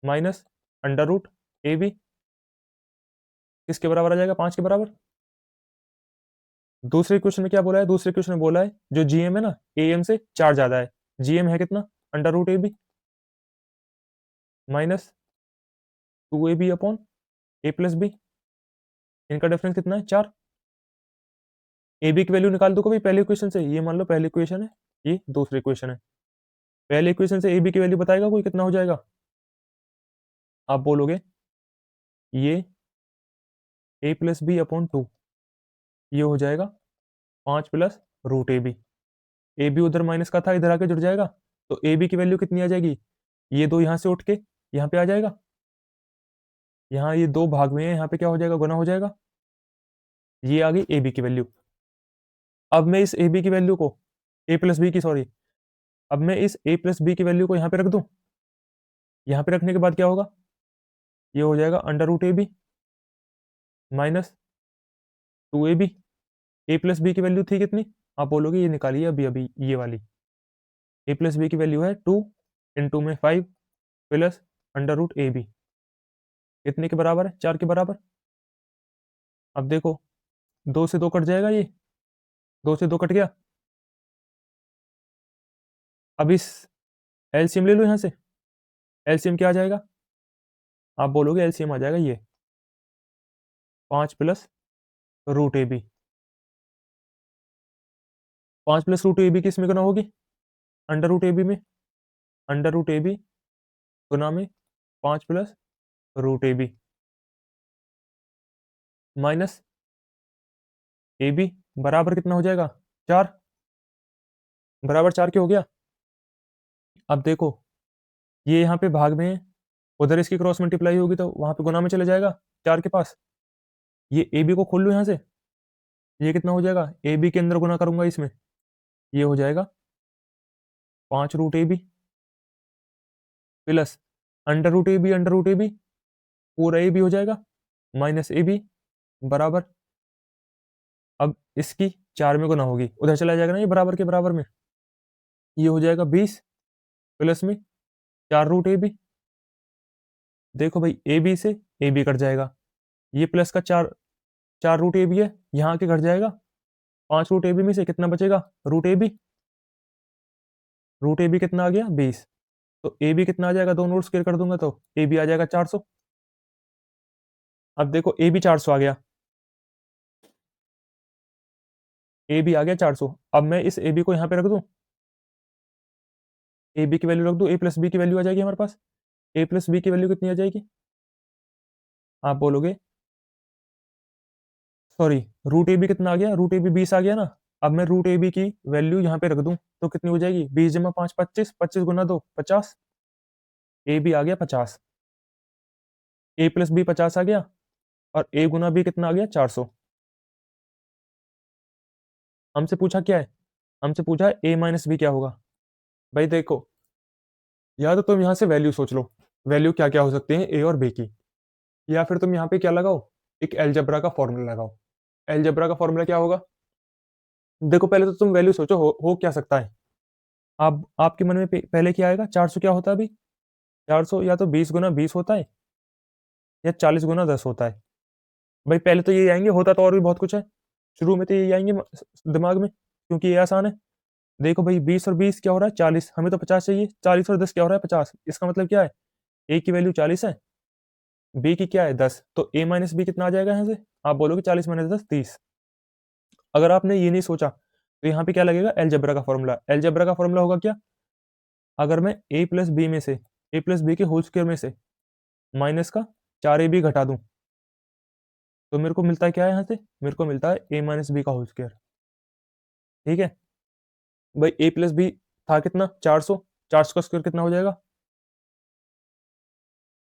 minus under root A B, किसके बराबर आ जाएगा, 5 के बराबर। दूसरे क्वेश्चन में क्या बोला है, दूसरे क्वेश्चन में बोला है जो जीएम है ना, ए एम से 4 ज्यादा है, जीएम है कितना, under root A b minus 2ab upon a plus b, इनका डिफरेंस कितना है 4। ए बी की वैल्यू निकाल दो कभी पहले इक्वेशन से, ये मान लो पहली इक्वेशन है, ये दूसरी इक्वेशन है, पहले इक्वेशन से ए बी की वैल्यू बताएगा कोई, कितना हो जाएगा, आप बोलोगे ये ए प्लस बी अपॉन 2, ये हो जाएगा 5 प्लस रूट ए बी उधर माइनस का था, इधर आके जुड़ जाएगा, तो ए बी की वैल्यू कितनी आ जाएगी, ये दो यहाँ से उठ के यहाँ पे आ जाएगा, यहाँ ये दो भाग में है, यहाँ पे क्या हो जाएगा, गुना हो जाएगा, ये आ गई ए बी की वैल्यू। अब मैं इस ए बी की वैल्यू को, ए प्लस बी की सॉरी, अब मैं इस ए प्लस बी की वैल्यू को यहाँ पे रख दूं, यहाँ पे रखने के बाद क्या होगा, ये हो जाएगा under root A b minus 2ab, a plus b की वैल्यू थी कितनी, आप बोलोगे ये निकालिए अभी अभी ये वाली, ए प्लस बी की वैल्यू है 2 इंटू में 5 प्लस अंडर रूट ए बी, कितने के बराबर है, 4 के बराबर। अब देखो 2 से 2 कट जाएगा, ये 2 से 2 कट गया, अब इस एलसीएम ले लो यहाँ से, एलसीएम क्या आ जाएगा, आप बोलोगे एलसीएम आ जाएगा ये 5 प्लस रूट ए बी, 5 प्लस रूट ए बी किस में गुना होगी, अंडर रूट ए बी में, अंडर रूट ए बी गुना में 5 plus root A b minus a b बराबर कितना हो जाएगा, 4, बराबर 4 के हो गया। अब देखो ये यहाँ पे भाग में है, उधर इसकी क्रॉस मल्टीप्लाई होगी तो वहां पे गुना में चले जाएगा 4 के पास, ये ए बी को खोल लो यहाँ से, ये कितना हो जाएगा, ए बी के अंदर गुना करूंगा इसमें, ये हो जाएगा 5 रूट ए बी प्लस अंडर रूट ए बी, अंडर रूट ए बी पूरा ए बी हो जाएगा माइनस ए बी बराबर, अब इसकी 4 में गुना होगी, उधर चला जाएगा ना ये बराबर के बराबर में, ये हो जाएगा 20 प्लस में 4 रूट ए बी। देखो भाई ए बी से ए बी कट जाएगा, ये प्लस का 4 रूट ए बी है, यहाँ के घट जाएगा, 5 रूट ए बी में से कितना बचेगा, रूट ए बी, रूट ए बी कितना आ गया 20, तो ए बी कितना आ जाएगा, दोनों रूट स्क्वायर कर दूंगा तो ए बी आ जाएगा 400। अब देखो ए बी 400 आ गया, ए बी आ गया 400, अब मैं इस ए बी को यहाँ पे रख दूं, ए बी की वैल्यू रख दूं, ए प्लस बी की वैल्यू आ जाएगी हमारे पास, ए प्लस बी की वैल्यू कितनी आ जाएगी, आप बोलोगे सॉरी रूट ए बी कितना आ गया, रूट ए बी 20 आ गया ना, अब मैं रूट ए बी की वैल्यू यहाँ पे रख दूं तो कितनी हो जाएगी, 20 जमा 5 25, 25 गुना 2 50, ए बी आ गया 50, ए प्लस बी 50 आ गया, और ए गुना बी कितना आ गया 400। हमसे पूछा क्या है, हमसे पूछा है a माइनस बी क्या होगा। भाई देखो, या तो तुम यहाँ से वैल्यू सोच लो, वैल्यू क्या क्या हो सकते हैं ए और बी की, या फिर तुम यहाँ पे क्या लगाओ, एक अलजेब्रा का फॉर्मूला लगाओ। अलजेब्रा का फॉर्मूला क्या होगा? देखो पहले तो तुम वैल्यू सोचो, हो क्या सकता है। आप आपके मन में पहले क्या आएगा, 400 क्या होता है अभी? 400 या तो 20 गुना 20 होता है, या 40 गुना 10 होता है। भाई पहले तो यही आएंगे, होता तो और भी बहुत कुछ है, शुरू में तो यही आएंगे दिमाग में, क्योंकि ये आसान है। देखो भाई 20 और 20 क्या हो रहा है, 40, हमें तो 50 चाहिए, 40 और 10 क्या हो रहा है, 50। इसका मतलब क्या है, ए की वैल्यू 40 है, बी की क्या है 10, तो ए माइनस बी कितना आ जाएगा यहाँ से? आप बोलोगे 40 माइनस 10 30। अगर आपने ये नहीं सोचा तो यहाँ पे क्या लगेगा, एलजेब्रा का फॉर्मूला। एलजेब्रा का फॉर्मूला होगा क्या, अगर मैं ए प्लस बी में से, ए प्लस बी के होल स्क्वायर में से माइनस का 4 ए बी घटा दूं, तो मेरे को मिलता है क्या है यहाँ से, मेरे को मिलता है ए माइनस बी का होल स्क्वायर। ठीक है भाई, ए प्लस बी था कितना, 400, 400 का स्क्वायर कितना हो जाएगा,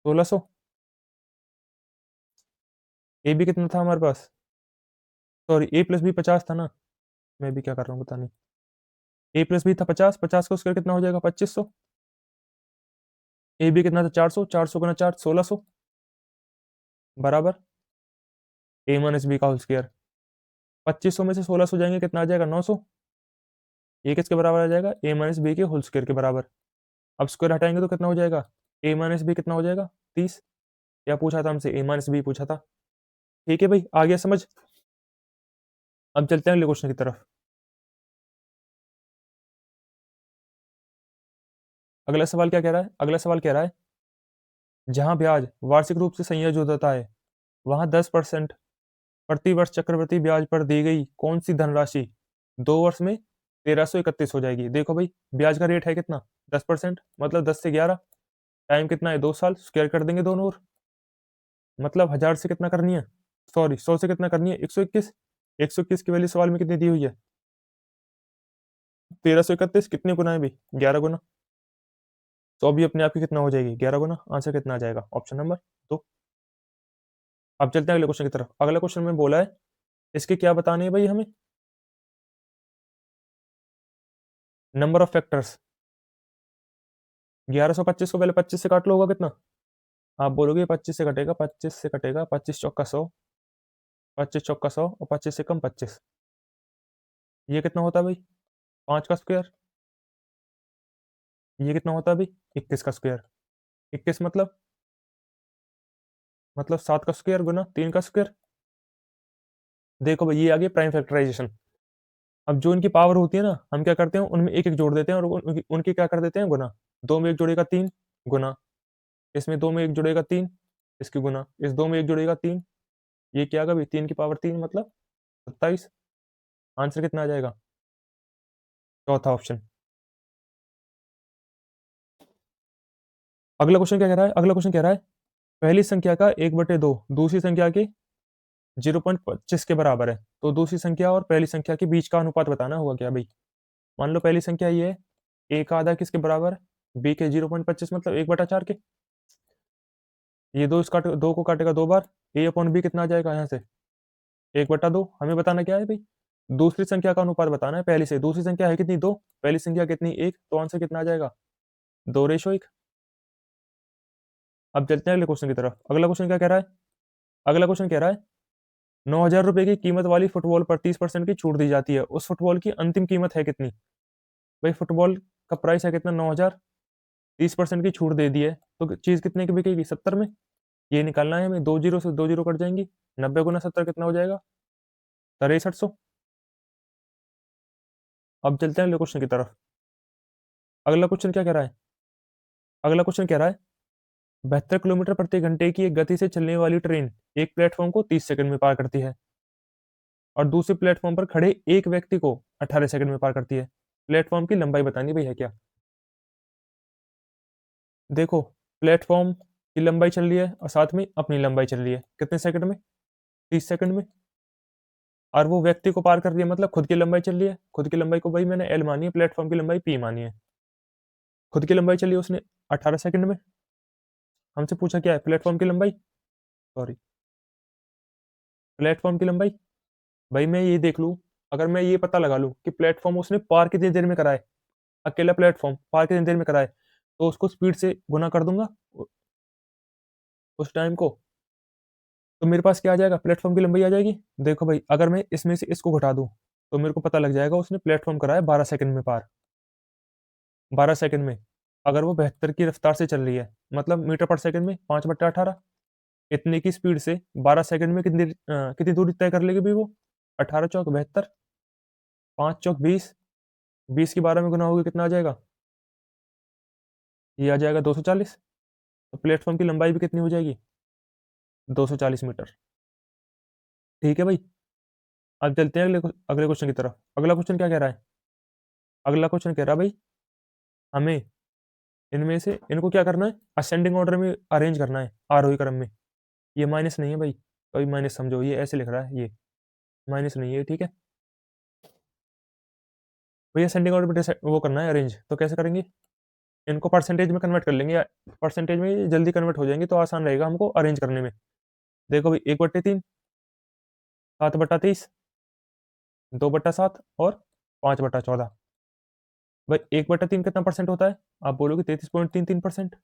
1600। ए बी कितना था हमारे पास, सॉरी ए प्लस बी 50 था ना, मैं भी क्या कर रहा हूँ पता नहीं। ए प्लस बी था 50, 50 का स्क्वायर कितना हो जाएगा 2500। ए बी कितना था 400, 400 गुना 4 1600 बराबर ए माइनस बी का होल स्क्वायर। 2500 में से 1600 जाएंगे कितना आ जाएगा 900। ये किसके बराबर आ जाएगा, ए माइनस बी के होल स्क्वायर के बराबर। अब स्क्वायर हटाएंगे तो कितना हो जाएगा, ए माइनस बी कितना हो जाएगा 30। क्या पूछा था हमसे, ए माइनस बी पूछा था। ठीक है भाई, आ गया समझ। अब चलते हैं अगले क्वेश्चन की तरफ। अगला सवाल क्या कह रहा है, अगला सवाल कह रहा है जहां ब्याज वार्षिक रूप से संयोजित होता है, वहां 10% प्रति वर्ष चक्रवृद्धि ब्याज पर दी गई कौन सी धनराशि 2 वर्ष में 1331 हो जाएगी। देखो भाई, ब्याज का रेट है कितना, 10%, मतलब 10 से 11, टाइम कितना है 2 साल, स्क्वायर कर देंगे दोनों ओर, मतलब 1000 से कितना करनी है, सॉरी 100 से कितना करनी है 121। 121 की वैल्यू सवाल में कितनी दी हुई है, 1331, कितने गुना है भाई, 11 गुना। तो अभी अपने आप की कितना हो जाएगी 11 गुना, आंसर कितना आ जाएगा, ऑप्शन नंबर 2। अब चलते हैं अगले क्वेश्चन की तरफ। अगला क्वेश्चन में बोला है इसके क्या बताने हैं भाई हमें, नंबर ऑफ फैक्टर्स। 1125 को पहले 25 से काट लो, होगा कितना? आप बोलोगे 25 से कटेगा, 25 से कटेगा, 25 चौका 100, 25 चौका 100 और 25 से कम 25, ये कितना होता है भाई, 5 का स्क्वायर। ये कितना होता है भाई, 21 का स्क्वायर। 21 मतलब 7 का स्क्वायर गुना 3 का स्क्वायर। देखो भाई ये आ गया प्राइम फैक्टराइजेशन। अब जो इनकी पावर होती है ना, हम क्या करते हैं उनमें एक एक जोड़ देते हैं और उनकी क्या कर देते हैं गुना। 2 में एक जोड़ेगा 3 गुना, इसमें 2 में एक जुड़ेगा 3, इसकी गुना, इस 2 में एक जुड़ेगा 3, ये क्या होगा भाई 3 की पावर 3 मतलब 27। आंसर कितना आ जाएगा, चौथा ऑप्शन। अगला क्वेश्चन क्या कह रहा है, अगला क्वेश्चन कह रहा है पहली संख्या का 1/2 दूसरी संख्या के 0.25 के बराबर है, तो दूसरी संख्या और पहली संख्या के बीच का अनुपात बताना होगा क्या भाई। मान लो पहली संख्या ये है, ए का आधा किसके बराबर है, बी के 0.25 मतलब 1/4 के। ये दो इस काट, दो को काटेगा 2 बार, ए अपॉन बी कितना आ जाएगा यहाँ से 1/2। हमें बताना क्या है भाई, दूसरी संख्या का अनुपात बताना है पहली से। दूसरी संख्या है कितनी 2, पहली संख्या कितनी 1, तो आंसर कितना आ जाएगा 2:1। अब चलते हैं अगले क्वेश्चन की तरफ। अगला क्वेश्चन क्या कह रहा है, अगला क्वेश्चन कह रहा है 9,000 रुपए की कीमत वाली फुटबॉल पर 30% की छूट दी जाती है, उस फुटबॉल की अंतिम कीमत है कितनी। भाई फुटबॉल का प्राइस है कितना 9,000, 30% की छूट दे दी है, तो चीज कितने की बिकेगी 70 में। ये निकालना है हमें, 2 जीरो से 2 जीरो कट जाएंगी, 90 गुना 70 कितना हो जाएगा 6300। अब चलते हैं अगले क्वेश्चन की तरफ। अगला क्वेश्चन क्या कह रहा है, अगला क्वेश्चन कह रहा है 72 किलोमीटर प्रति घंटे की एक गति से चलने वाली ट्रेन एक प्लेटफॉर्म को 30 सेकंड में पार करती है और दूसरे प्लेटफॉर्म पर खड़े एक व्यक्ति को 18 सेकंड में पार करती है। प्लेटफॉर्म की लंबाई बतानी भाई है क्या। देखो प्लेटफॉर्म की लंबाई चल रही है और साथ में अपनी लंबाई चल रही है, कितने सेकंड में 30 सेकंड में। और वो व्यक्ति को पार कर रही है मतलब खुद की लंबाई चल रही है, खुद की लंबाई को भाई मैंने एल मानी है, प्लेटफॉर्म की लंबाई पी मानी है। खुद की लंबाई चली है उसने 18 सेकंड में। हमसे पूछा क्या है, प्लेटफॉर्म की लंबाई, सॉरी प्लेटफॉर्म की लंबाई। भाई मैं ये देख लूँ अगर मैं ये पता लगा लूँ कि प्लेटफ़ॉर्म उसने पार कितनी देर में करा है, अकेला प्लेटफ़ॉर्म पार कितनी देर में करा है, तो उसको स्पीड से गुना कर दूँगा उस टाइम को, तो मेरे पास क्या आ जाएगा, प्लेटफ़ॉर्म की लंबाई आ जाएगी। देखो भाई, अगर मैं इसमें से इसको घटा दूँ, तो मेरे को पता लग जाएगा उसने प्लेटफ़ॉर्म करा है 12 सेकंड में पार, 12 सेकंड में। अगर वो 72 की रफ़्तार से चल रही है, मतलब मीटर पर सेकंड में 5/18, इतने की स्पीड से 12 सेकंड में कितनी दूरी तय कर लेगी भई वो? 18 चौक 72, 5 चौक 20, 20 की 12 में गुना होगे कितना आ जाएगा? ये आ जाएगा 240। तो प्लेटफ़ॉर्म की लंबाई भी कितनी हो जाएगी? 240 मीटर। ठीक है भाई? अब चलते हैं अगले क्वेश्चन की तरफ। अगला क्वेश्चन क्या कह रहा है? अगला क्वेश्चन कह रहा है भाई, हमें इनमें से इनको क्या करना है? असेंडिंग ऑर्डर में अरेंज करना है, आरोही क्रम में। ये माइनस नहीं है भाई, कभी माइनस समझो, ये ऐसे लिख रहा है ये, माइनस नहीं है, ठीक है? भई असेंडिंग ऑर्डर में वो करना है अरेंज, तो कैसे करेंगे? इनको परसेंटेज में कन्वर्ट कर लेंगे, या परसेंटेज में ये जल्दी कन्वर्ट हो जाएँगे, तो आसान रहेगा हमको अरेंज करने में। देखो भाई, 1/3, 7/23, 2/7 और 5/14। भाई 1/3 कितना परसेंट होता है? आप बोलोगे 33.33%।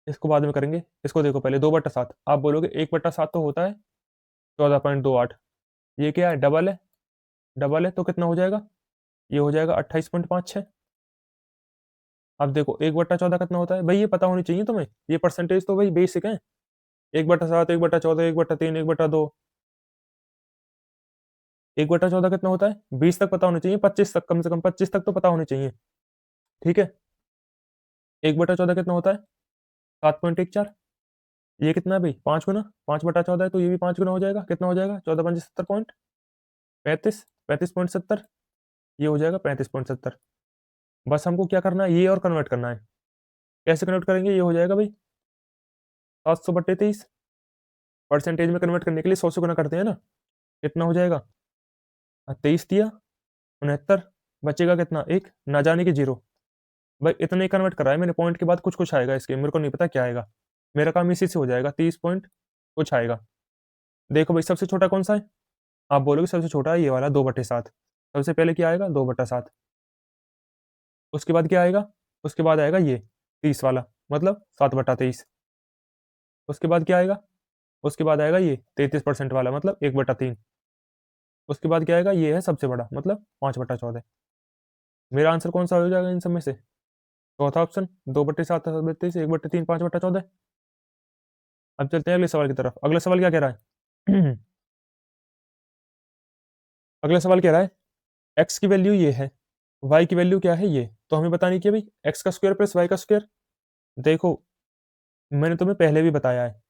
इसको बाद में करेंगे। इसको देखो पहले, 2/7, आप बोलोगे 1/7 तो होता है 14.28। ये क्या है? डबल है, डबल है तो कितना हो जाएगा? ये हो जाएगा 28.56। अब देखो 1/14 कितना होता है? भाई ये पता होनी चाहिए तुम्हें, ये परसेंटेज तो भाई बेसिक है। 1/7, 1/14, 1/3, 1/2, 1/14 कितना होता है? 20 तक पता होना चाहिए, 25 तक, कम से कम 25 तक तो पता होने चाहिए। ठीक है? 1/14 कितना होता है? 7.14। ये कितना है भाई? 5 गुना, 5/14 है तो ये भी 5 गुना हो जाएगा। कितना हो जाएगा? 14 पंजे 70.35, 35.70, ये हो जाएगा 35.70। बस हमको क्या करना है? ये और कन्वर्ट करना है। कैसे कन्वर्ट करेंगे? ये हो जाएगा भाई 700/23, परसेंटेज में कन्वर्ट करने के लिए 100 से गुना करते हैं ना। कितना हो जाएगा? 23 दिया 69, बचेगा कितना? 1, ना जाने की 0। भाई इतना ही कन्वर्ट करा है मैंने, पॉइंट के बाद कुछ-कुछ आएगा इसके, मेरे को नहीं पता क्या आएगा। मेरा काम इसी से हो जाएगा, 30 पॉइंट कुछ आएगा। देखो भाई, सबसे छोटा कौन-सा है? आप बोलोगे सबसे छोटा है ये वाला 2/7। सबसे पहले क्या आएगा? 2/7। उसके बाद क्या आएगा? उसके बाद आएगा ये 30 वाला, मतलब 7/23। उसके बाद क्या आएगा? उसके बाद आएगा ये 33% वाला, मतलब 1/3। उसके बाद क्या आएगा? ये है सबसे बड़ा, मतलब 5/14। मेरा आंसर कौन-सा हो जाएगा इन सब में से? चौथा ऑप्शन, 2/7, 7/23, 1/3, 5/14। अब चलते हैं अगले सवाल की तरफ। अगला सवाल क्या कह रहा है? अगला सवाल कह रहा है, x की वैल्यू ये है, y की वैल्यू क्या है ये? तो हमें बतानी क्या है भाई? x का स्क्वायर प्लस y का स्क्वायर। देखो, मैंने तुम्हें पहले भी बताया है,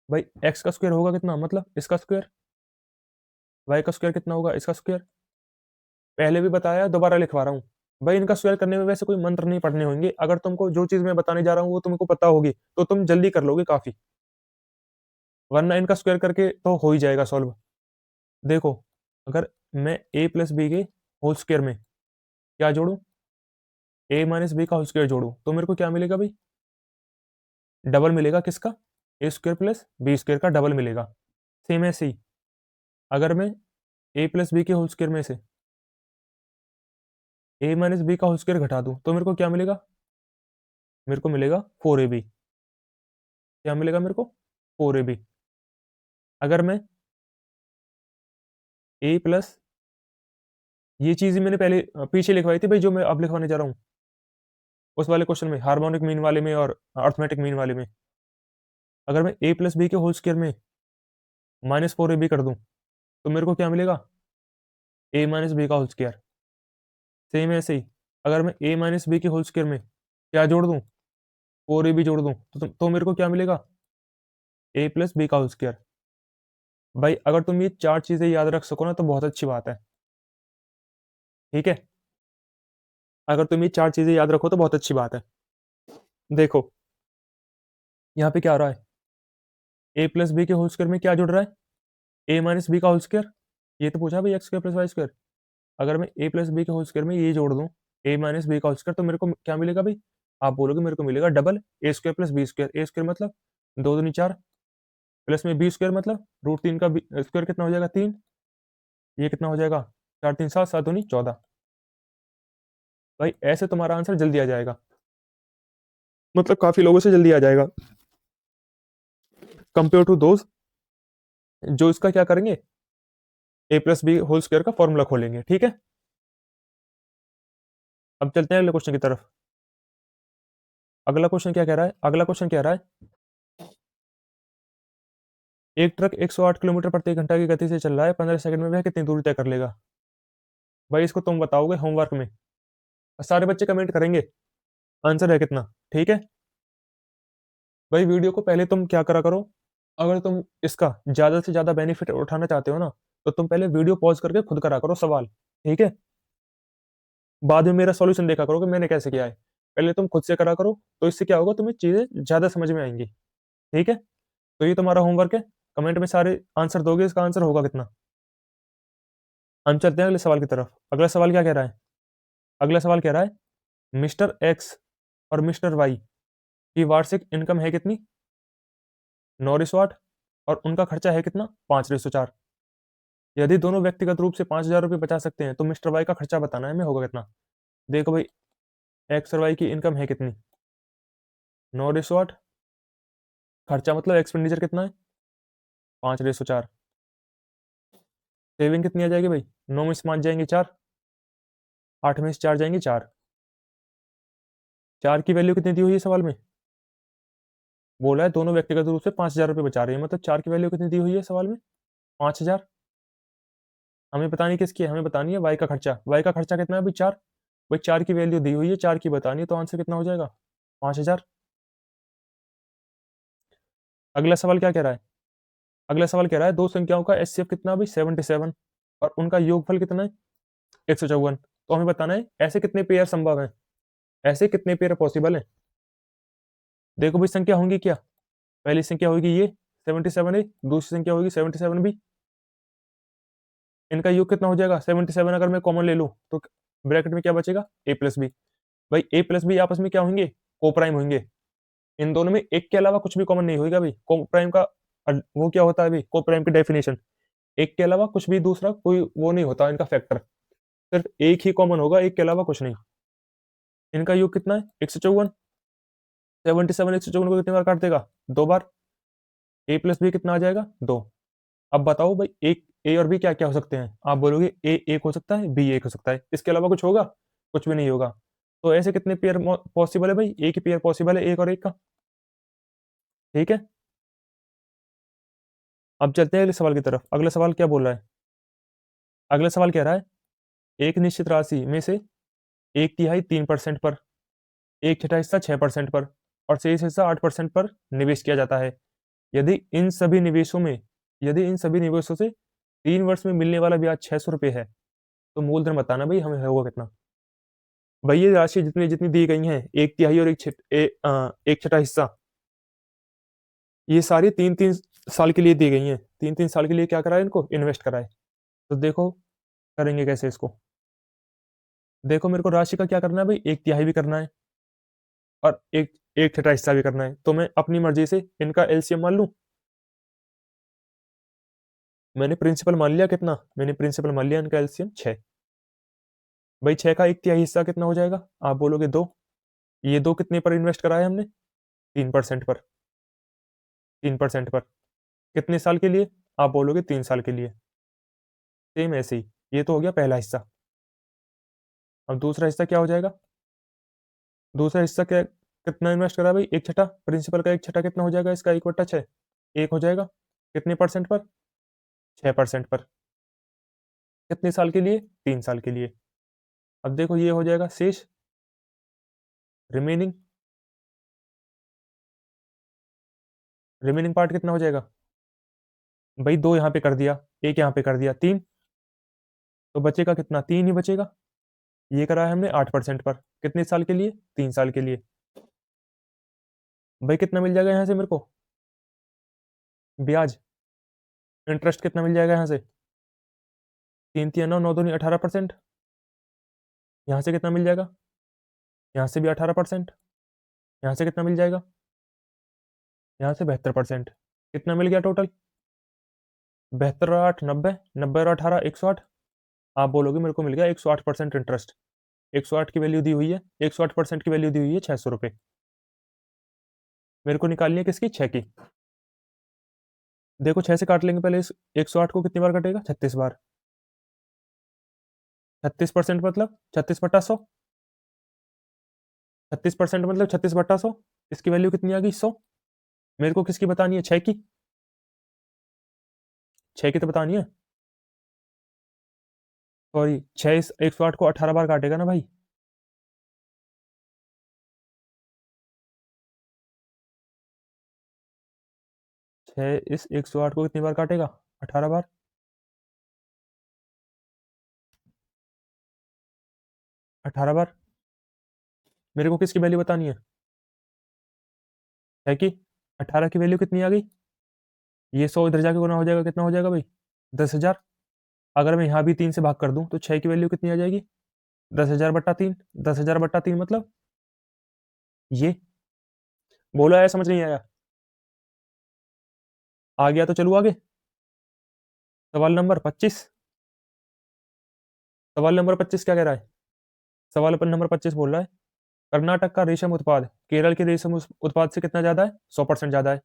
भाई x का स्क्वायर होगा कितना? मतलब इसका स्क्वायर। y का स्क्वायर कितना होगा? इसका स्क्वायर। पहले भी बताया, दोबारा लिखवा रहा हूँ। भाई इनका स्क्वायर करने में वैसे कोई मंत्र नहीं पढ़ने होंगे, अगर तुमको जो चीज़ मैं बताने जा रहा हूँ वो तुमको पता होगी, तो तुम जल्दी कर लोगे काफ़ी। वरना इनका स्क्वायर करके तो हो ही जाएगा सॉल्व। देखो, अगर मैं a प्लस बी के होल स्क्वायर में क्या जोड़ूँ? a माइनस बी का होल स्क्वायर जोड़ूँ, तो मेरे को क्या मिलेगा भाई? डबल मिलेगा किसका? ए स्क्वायर प्लस बी स्क्वायर का डबल मिलेगा। सेम ऐसे ही, अगर मैं a प्लस बी के होल स्क्वायर में से a माइनस बी का होल स्क्वायर घटा दूँ, तो मेरे को क्या मिलेगा? मेरे को मिलेगा 4ab। क्या मिलेगा मेरे को? 4ab। अगर मैं a प्लस, ये चीज़ मैंने पहले पीछे लिखवाई थी भाई, जो मैं अब लिखवाने जा रहा हूँ, उस वाले क्वेश्चन में, हार्मोनिक मीन वाले में और अरिथमेटिक मीन वाले में। अगर मैं a प्लस बी के होल स्क्वायर में माइनस 4ab कर दूँ, तो मेरे को क्या मिलेगा? a माइनस बी का होल स्क्वायर। सेम ऐसे ही, अगर मैं a माइनस बी के होल स्क्वायर में क्या जोड़ दूँ? 4ab जोड़ दूँ, तो मेरे को क्या मिलेगा? a प्लस बी का होल स्क्वायर। भाई अगर तुम ये 4 चीज़ें याद रख सको ना, तो बहुत अच्छी बात है। ठीक है? अगर तुम ये 4 चीज़ें याद रखो तो बहुत अच्छी बात है। देखो, यहाँ पे क्या आ रहा है? a प्लस बी के होल स्क्वायर में क्या जुड़ रहा है? a माइनस बी का होल स्क्वायर। ये तो पूछा भाई, X square plus Y square. अगर मैं a प्लस बी के होल स्क्वायर में ये जोड़ दूँ, a माइनस बी का होल स्क्वायर, तो मेरे को क्या मिलेगा भाई? आप बोलोगे मेरे को मिलेगा double a square plus B square. a square मतलब 2 दूनी 4 प्लस में बी स्क्वायर मतलब √3 का स्क्वायर कितना हो जाएगा 3, ये कितना हो जाएगा 4 3 7 7 दूनी 14। भाई ऐसे तुम्हारा आंसर जल्दी आ जाएगा, मतलब काफी लोगों से जल्दी आ जाएगा कंपेयर टू दोज जो इसका क्या करेंगे ए प्लस बी होल स्क्वायर का फॉर्मूला खोलेंगे। ठीक है, अब चलते हैं अगले क्वेश्चन की तरफ। अगला क्वेश्चन क्या कह रहा है, अगला क्वेश्चन कह रहा है एक ट्रक 108 किलोमीटर प्रति घंटा की गति से चल रहा है, 15 सेकंड में वह कितनी दूरी तय कर लेगा। भाई इसको तुम बताओगे होमवर्क में, सारे बच्चे कमेंट करेंगे आंसर है कितना। ठीक है भाई, वीडियो को पहले तुम क्या करा करो, अगर तुम इसका ज्यादा से ज्यादा बेनिफिट उठाना चाहते हो ना, तो तुम पहले वीडियो पॉज करके खुद करा करो सवाल। ठीक है, बाद में मेरा सॉल्यूशन देखा करो कि मैंने कैसे किया है, पहले तुम खुद से करा करो, तो इससे क्या होगा तुम्हें चीजें ज्यादा समझ में आएंगी। ठीक है, तो ये तुम्हारा होमवर्क है, कमेंट में सारे आंसर दोगे, इसका आंसर होगा कितना। हम चलते हैं अगले सवाल की तरफ। अगला सवाल क्या कह रहा है, अगला सवाल कह रहा है मिस्टर एक्स और मिस्टर वाई की वार्षिक इनकम है कितनी, 9 और उनका खर्चा है कितना 5:4। यदि दोनों व्यक्तिगत रूप से 5,000 रुपये बचा सकते हैं तो मिस्टर वाई का खर्चा बताना है, में होगा कितना। देखो भाई, एक्स और वाई की इनकम है कितनी 9:8, खर्चा मतलब एक्सपेंडिचर कितना है 5:4, सेविंग कितनी आ जाएगी भाई, 9 में से 5 जाएंगे 4, 8 में से 4 जाएंगे 4, 4 की वैल्यू कितनी दी हुई है सवाल में, बोला है दोनों व्यक्तिगत रूप से 5,000 रुपये बचा रहे हैं, मतलब 4 की वैल्यू कितनी दी हुई है सवाल में 5,000। हमें बतानी किसकी है, हमें बतानी है वाई का खर्चा, वाई का खर्चा कितना है भाई 4, भाई 4 की वैल्यू दी हुई है, 4 की बतानी है, तो आंसर कितना हो जाएगा 5,000। अगला सवाल क्या कह रहा है, अगला सवाल कह रहा है दो संख्याओं का एचसीएफ कितना भाई 77 और उनका योगफल कितना है 154। तो हमें बताना है ऐसे कितने पेयर संभव हैं, ऐसे कितने पेयर पॉसिबल हैं। देखो भाई संख्या होंगी क्या, पहली संख्या होगी ये 77 ए, दूसरी संख्या होगी 77 बी, इनका योग कितना हो जाएगा 77, अगर मैं कॉमन ले लूं तो ब्रैकेट में क्या बचेगा ए प्लस बी। भाई ए प्लस बी आपस में क्या होंगे कोप्राइम होंगे, इन दोनों में एक के अलावा कुछ भी कॉमन नहीं होगा भाई, कोप्राइम का वो क्या होता है भाई, कोप्राइम की डेफिनेशन एक के अलावा कुछ भी दूसरा कोई वो नहीं होता इनका फैक्टर, सिर्फ एक ही कॉमन होगा, एक के अलावा कुछ नहीं। इनका योग कितना है 154, 77 154 को कितनी बार काट देगा 2 बार, ए प्लस बी कितना आ जाएगा 2। अब बताओ भाई एक ए और बी क्या क्या हो सकते हैं, आप बोलोगे ए एक हो सकता है बी एक हो सकता है, इसके अलावा कुछ होगा, कुछ भी नहीं होगा। तो ऐसे कितने पेयर पॉसिबल है भाई, एक ही पेयर पॉसिबल है एक और एक का। ठीक है, अब चलते हैं अगले सवाल की तरफ। अगला सवाल क्या बोल रहा है, अगला सवाल कह रहा है एक निश्चित राशि में से एक तिहाई 3% पर, एक छठा हिस्सा 6% पर और शेष हिस्सा 8% पर निवेश किया जाता है। यदि इन सभी निवेशों में, यदि इन सभी निवेशों से 3 वर्ष में मिलने वाला ब्याज 600 रुपये है, तो मूलधन बताना भाई हमें होगा कितना। भाई ये राशि जितनी जितनी दी गई है, एक तिहाई और एक छठा हिस्सा, ये सारी 3-3 साल के लिए दी गई हैं, 3-3 साल के लिए क्या करा है इनको इन्वेस्ट करा है। तो देखो करेंगे कैसे इसको, देखो मेरे को राशि का क्या करना है भाई, एक तिहाई भी करना है और एक एक छठा हिस्सा भी करना है, तो मैं अपनी मर्जी से इनका एलसीएम मान लूं। मैंने प्रिंसिपल मान लिया कितना, मैंने प्रिंसिपल मान लिया इनका एलसीएम 6। भाई 6 का एक तिहाई हिस्सा कितना हो जाएगा, आप बोलोगे 2, ये 2 कितने पर इन्वेस्ट करा है हमने 3% पर, 3% पर कितने साल के लिए, आप बोलोगे 3 साल के लिए। सेम ऐसे ही, ये तो हो गया पहला हिस्सा। अब दूसरा हिस्सा क्या हो जाएगा, दूसरा हिस्सा क्या कितना इन्वेस्ट करा भाई, एक छठा, प्रिंसिपल का एक छठा कितना हो जाएगा इसका 1/6, एक हो जाएगा कितने परसेंट पर 6% पर, कितने साल के लिए 3 साल के लिए। अब देखो ये हो जाएगा शेष रिमेनिंग, रिमेनिंग पार्ट कितना हो जाएगा भाई, 2 यहाँ पे कर दिया, एक यहाँ पे कर दिया 3, तो बचेगा कितना 3 ही बचेगा। ये करा है हमने 8% पर, कितने साल के लिए 3 साल के लिए। भाई कितना मिल जाएगा यहाँ से मेरे को ब्याज, इंटरेस्ट कितना मिल जाएगा यहाँ से, 3 3 9 9 दूनी 18%, यहाँ से कितना मिल जाएगा, यहाँ से भी 18%, यहाँ से कितना मिल जाएगा, यहाँ से 72%। कितना मिल गया टोटल? 72 और 8 90, 90 और 18 108। आप बोलोगे मेरे को मिल गया 108% इंटरेस्ट। 108 की वैल्यू दी हुई है, 108% की वैल्यू दी हुई है 600 रुपये। मेरे को निकालनी है किसकी? 6 की। देखो 6 से काट लेंगे पहले, इस 108 को कितनी बार कटेगा? 36 बार। 36% मतलब 36/100। 36% मतलब 36/100। इसकी वैल्यू कितनी आ गई? 100। मेरे को किसकी बतानी है? 6 की। 6 की तो बतानी है। सॉरी, 6 इस 108 को 18 बार काटेगा ना भाई। 6 इस 108 को कितनी बार काटेगा? 18 बार। 18 बार। मेरे को किसकी वैल्यू बतानी है? 6 की। 18 की वैल्यू कितनी आ गई? ये 100 इधर जाके गुना हो जाएगा, कितना हो जाएगा भाई? 10,000। अगर मैं यहाँ भी 3 से भाग कर दूं तो 6 की वैल्यू कितनी आ जाएगी? 10,000/3। 10,000/3 मतलब ये। बोलो, आया समझ नहीं आया? आ गया तो चलो आगे। सवाल नंबर 25। सवाल नंबर 25 क्या कह रहा है? सवाल पर नंबर 25 बोल रहा है, कर्नाटक का रेशम उत्पाद केरल के रेशम उत्पाद से कितना ज्यादा है? 100% ज्यादा है।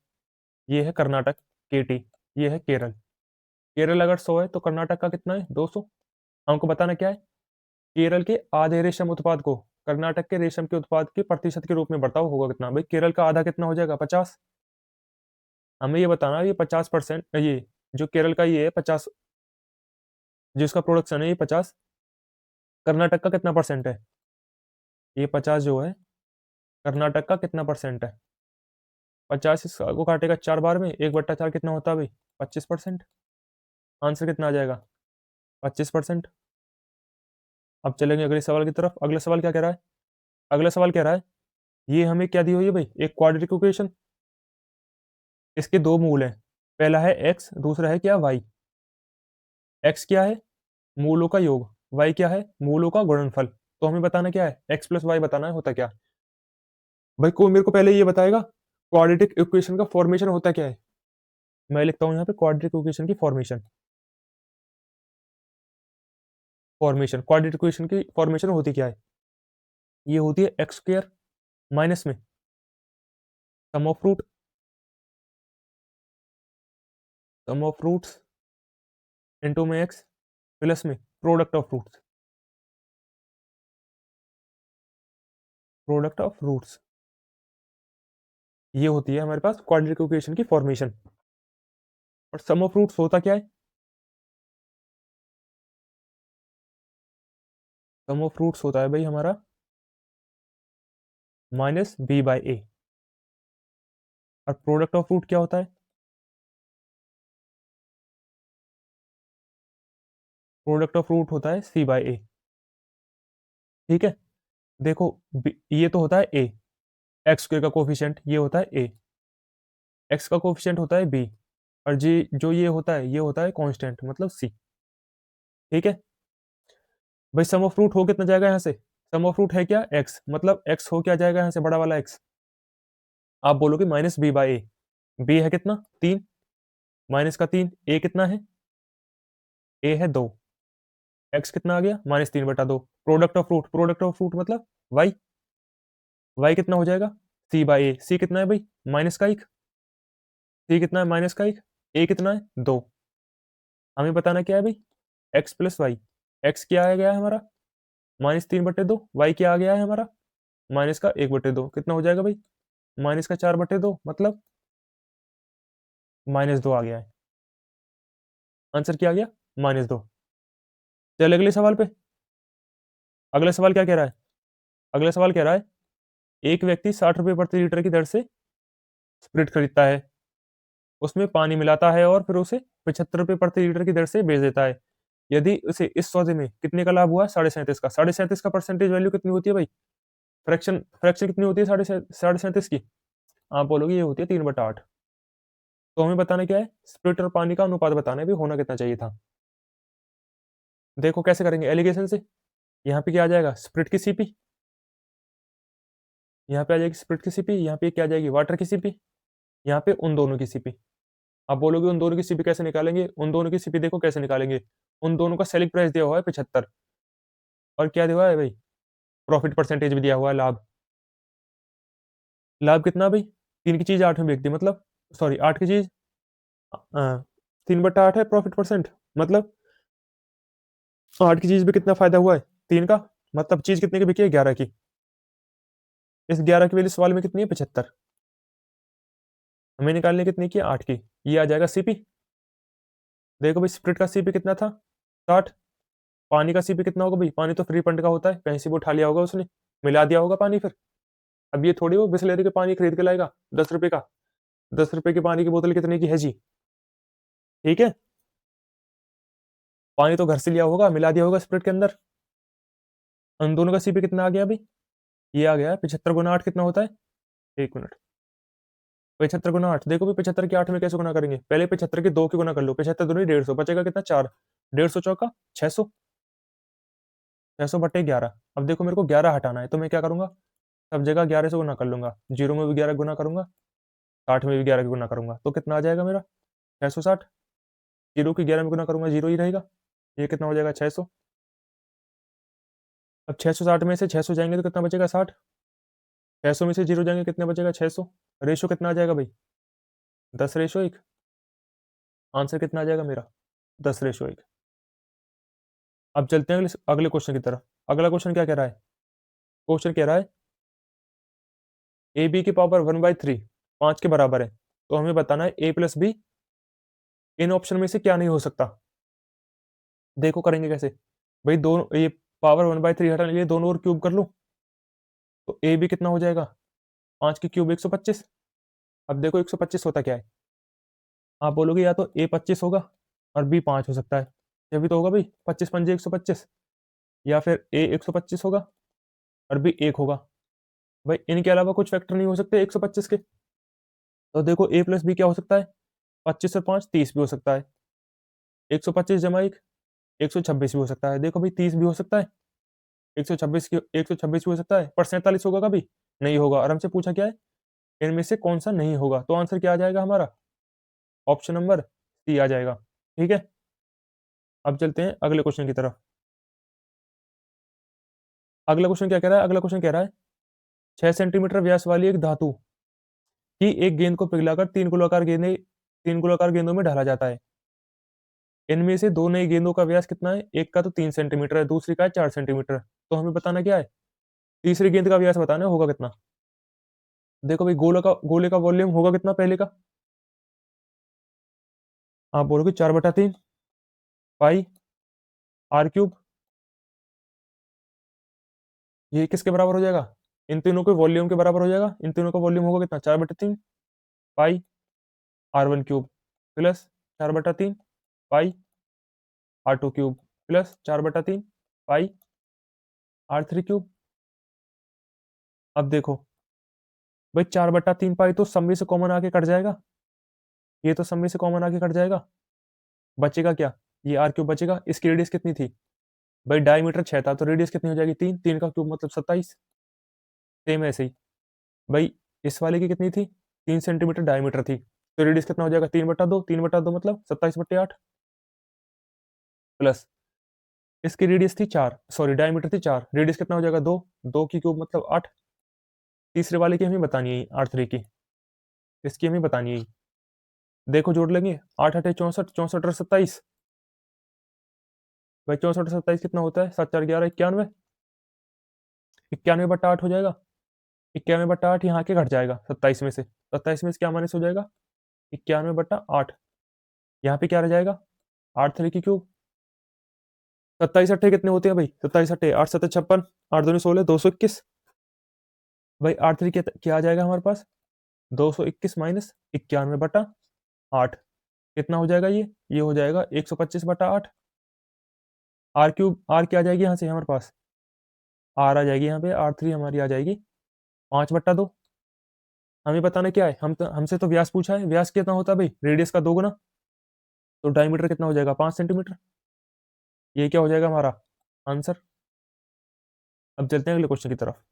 ये है कर्नाटक, केटी। ये है केरल। केरल अगर 100 है तो कर्नाटक का कितना है? 200। हमको बताना क्या है? केरल के आधे रेशम उत्पाद को कर्नाटक के रेशम के उत्पाद के प्रतिशत के रूप में बताओ, होगा कितना भाई? केरल का आधा कितना हो जाएगा? 50। हमें ये बताना है, ये 50%, ये जो केरल का ये है 50, जिसका प्रोडक्शन है ये 50, कर्नाटक का कितना परसेंट है? ये 50 जो है कर्नाटक का कितना परसेंट है? 50 को काटेगा 4 बार में, 1/4 कितना होता है भाई? 25%। आंसर कितना आ जाएगा? 25%। अब चलेंगे अगले सवाल की तरफ। अगला सवाल क्या कह रहा है? अगला सवाल कह रहा है, ये हमें क्या दी हुई है भाई? एक क्वाड्रेटिक इक्वेशन। इसके दो मूल हैं। पहला है एक्स, दूसरा है क्या? वाई। एक्स क्या है? मूलों का योग। वाई क्या है? मूलों का गुणनफल। तो हमें बताना क्या है? एक्स प्लस वाई बताना है, होता क्या भाई? को मेरे को पहले ये बताएगा क्वाड्रेटिक इक्वेशन का फॉर्मेशन होता क्या है। मैं लिखता हूं यहाँ पे क्वाड्रेटिक इक्वेशन की फॉर्मेशन। फॉर्मेशन क्वाड्रेटिक इक्वेशन की फॉर्मेशन होती क्या है? ये होती है एक्स स्क्वायर माइनस में sum of root, sum of roots into में एक्स प्लस में product of roots, product of roots. ये होती है हमारे पास क्वाड्रेटिक इक्वेशन की फॉर्मेशन। और सम ऑफ रूट्स होता क्या है? सम ऑफ रूट्स होता है भाई हमारा माइनस बी बाई ए। और प्रोडक्ट ऑफ रूट क्या होता है? प्रोडक्ट ऑफ रूट होता है सी बाई ए। ठीक है। देखो, ये तो होता है ए, एक्स स्क्वायर का कोफिशिएंट ये होता है ए, एक्स का कोफिशिएंट होता है बी, और जी जो ये होता है ये होता है कांस्टेंट मतलब सी। ठीक है भाई। सम ऑफ रूट हो कितना जाएगा यहाँ से? सम ऑफ रूट है क्या? एक्स, मतलब एक्स हो क्या जाएगा यहाँ से? बड़ा वाला एक्स। आप बोलोगे minus B by A. B है कितना? 3। माइनस का 3। ए कितना है? ए है 2। एक्स कितना आ गया? -3/2। Product of root, product of root मतलब वाई। वाई कितना हो जाएगा? सी बाई ए। सी कितना है भाई? माइनस का 1। सी कितना है? माइनस का 1। ए कितना है? 2। हमें बताना क्या है भाई? X plus Y. एक्स क्या आ गया है हमारा? -3/2। वाई क्या आ गया है हमारा? -1/2। कितना हो जाएगा भाई? -4/2 मतलब -2 आ गया है। आंसर क्या आ गया? -2। चल अगले सवाल पे। अगला सवाल क्या कह रहा है? अगला सवाल कह रहा है, एक व्यक्ति 60 रुपये प्रति लीटर की दर से स्प्रिट खरीदता है, उसमें पानी मिलाता है और फिर उसे 75 रुपये प्रति लीटर की दर से बेच देता है। यदि उसे इस सौदे में कितने का लाभ हुआ? 37.5 का। 37.5 का परसेंटेज वैल्यू कितनी होती है भाई? फ्रैक्शन फ्रैक्शन कितनी होती है 37.5 की? आप बोलोगे ये होती है 3/8। तो हमें बताना क्या है? स्प्रिट और पानी का अनुपात बताना है भी, होना कितना चाहिए था। देखो कैसे करेंगे एलिगेशन से। यहाँ पे क्या आ जाएगा? स्प्रिट की सीपी। यहाँ पे आ जाएगी स्प्रिट की सीपी। यहाँ पे क्या आ जाएगी? वाटर की सीपी। यहाँ पे उन दोनों की सीपी। आप बोलोगे उन दोनों की सीपी कैसे निकालेंगे? उन दोनों की सीपी देखो कैसे निकालेंगे। उन दोनों का सेलिंग प्राइस दिया हुआ है 75 और क्या दिया हुआ है भाई? प्रॉफिट परसेंटेज भी दिया हुआ है, लाभ। लाभ कितना भाई? 3 की चीज़ 8 में बिक दी, मतलब सॉरी 8 की चीज़ 3/8 है प्रॉफिट परसेंट, मतलब 8 की चीज़ में कितना फ़ायदा हुआ है? 3 का, मतलब चीज़ कितने की बिकी है? 11 की। इस 11 की वैल्यू सवाल में कितनी है? 75। हमें निकालनी कितनी की? 8 की। ये आ जाएगा सीपी। देखो भाई स्प्रिट का सीपी कितना था? 60। पानी का सीपी कितना होगा भाई? पानी तो फ्री फंड का होता है, कहीं से भी उठा लिया होगा उसने, मिला दिया होगा पानी फिर। अब ये थोड़ी वो बिसलेरी के पानी खरीद के लाएगा 10 रुपए का। 10 रुपए की पानी की बोतल कितने की है जी? ठीक है? पानी तो घर से लिया होगा, मिला दिया होगा स्प्रिट के अंदर। उन दोनों का सीपी कितना आ गया भाई? ये आ गया 75 गुना 8 कितना होता है? 1 मिनट। 75 गुना 8, देखो भाई 75 की 8 में कैसे गुना करेंगे? पहले 75 के 2 की गुना कर लो, 75 दूनी 150, बचेगा कितना? 4। 150 चौका 600, 600 बटे 11। अब देखो मेरे को 11 हटाना है, तो मैं क्या करूंगा? सब जगह 11 से गुना कर लूंगा, जीरो में भी 11 गुना करूंगा, 60 में भी 11 की गुना करूंगा, तो कितना आ जाएगा मेरा? 660। जीरो की 11 में गुना करूंगा, जीरो ही रहेगा। ये कितना हो जाएगा? 600। अब 660 में से 600 जाएंगे तो कितना बचेगा? 60। 600 में से जीरो जाएंगे कितने बचेगा? 600। रेशो कितना आ जाएगा भाई? 10:1। आंसर कितना आ जाएगा मेरा? 10:1। अब चलते हैं अगले अगले क्वेश्चन की तरफ। अगला क्वेश्चन क्या कह रहा है? क्वेश्चन कह रहा है ए बी की पावर 1/3 5 के बराबर है, तो हमें बताना है ए प्लस बी इन ऑप्शन में से क्या नहीं हो सकता। देखो करेंगे कैसे भाई? दोनों ये पावर 1/3 हटाने के लिए दोनों ओर क्यूब कर लूं, तो ए बी कितना हो जाएगा? 5 की क्यूब 125। अब देखो 125 होता क्या है? आप बोलोगे या तो ए 25 होगा और बी 5 हो सकता है, ये भी तो होगा भाई, 25 पंजे 125, या फिर ए 125 होगा और बी 1 होगा। भाई इनके अलावा कुछ फैक्टर नहीं हो सकते 125 के। तो देखो ए प्लस बी क्या हो सकता है? 25 और 5 30 भी हो सकता है। 125 जमा 1 126 भी हो सकता है। देखो भाई 30 भी हो सकता है, 126 भी हो सकता है, पर 47 होगा कभी नहीं होगा। और हमसे पूछा क्या है? इनमें से कौन सा नहीं होगा, तो आंसर क्या आ जाएगा हमारा? ऑप्शन नंबर सी आ जाएगा। ठीक है, अब चलते हैं अगले क्वेश्चन की तरफ। अगला क्वेश्चन क्या कह रहा है? अगला क्वेश्चन कह रहा है 6 सेंटीमीटर व्यास वाली एक धातु की एक गेंद को पिघलाकर तीन गोलाकार गेंदों में ढाला जाता है। इनमें से दो नई गेंदों का व्यास कितना है? एक का तो 3 सेंटीमीटर है, दूसरी का है 4 सेंटीमीटर। तो हमें बताना क्या है? तीसरी गेंद का व्यास बताना है, होगा कितना? देखो भाई गोले का वॉल्यूम होगा कितना पहले का? आप बोलोगे 4/3 पाई आर क्यूब। ये किसके बराबर हो जाएगा? इन तीनों के वॉल्यूम के बराबर हो जाएगा। इन तीनों का वॉल्यूम होगा कितना? 4/3 पाई R1 क्यूब प्लस 4/3 पाई R2 क्यूब प्लस 4/3 पाई R3 क्यूब। अब देखो भाई 4/3 पाई तो सब में से कॉमन आके कट जाएगा, ये तो सब में से कॉमन आके कट जाएगा, बचेगा क्या? ये आर क्यूब बचेगा। इसकी रेडियस कितनी थी भाई? डायमीटर 6 था, तो रेडियस कितनी हो जाएगी? 3, 3 का क्यूब मतलब 27। सेम ऐसे ही भाई इस वाले की कितनी थी? 3 सेंटीमीटर डायमीटर थी, तो रेडियस कितना हो जाएगा? 3/2, 3/2 मतलब 27/8 प्लस इसकी रेडियस थी 4, सॉरी डायमीटर थी 4, रेडियस कितना हो जाएगा? 2, 2 की क्यूब मतलब 8। तीसरे वाले की हमें बतानी है R3 की, इसकी हमें बतानी है। देखो जोड़ लेंगे, 8 8 64, 64 और 27। भाई 64 और 27 कितना होता है? 7 4 11 91। 91/8 हो जाएगा। 91/8 यहाँ के घट जाएगा 27 में से, 27 में से क्या माइनस हो जाएगा? 91/8। यहाँ पे क्या रह जाएगा? R3 की क्यूब। 27 अट्ठे कितने होते हैं भाई? 27 अट्ठे 8 7 56, 8 दूनी 16, 221। भाई R3 क्या आ जाएगा हमारे पास? 221 माइनस 91/8 कितना हो जाएगा? ये हो जाएगा 125/8। आर क्यूब, आर क्या आ जाएगी यहाँ से हमारे पास? आर आ जाएगी यहाँ पे, R3 हमारी आ जाएगी 5/2। हमें बताना क्या है? हमसे तो व्यास पूछा है, व्यास कितना होता है भाई? रेडियस का 2 गुना, तो डायमीटर कितना हो जाएगा? 5 सेंटीमीटर। ये क्या हो जाएगा हमारा आंसर? अब चलते हैं अगले क्वेश्चन की तरफ।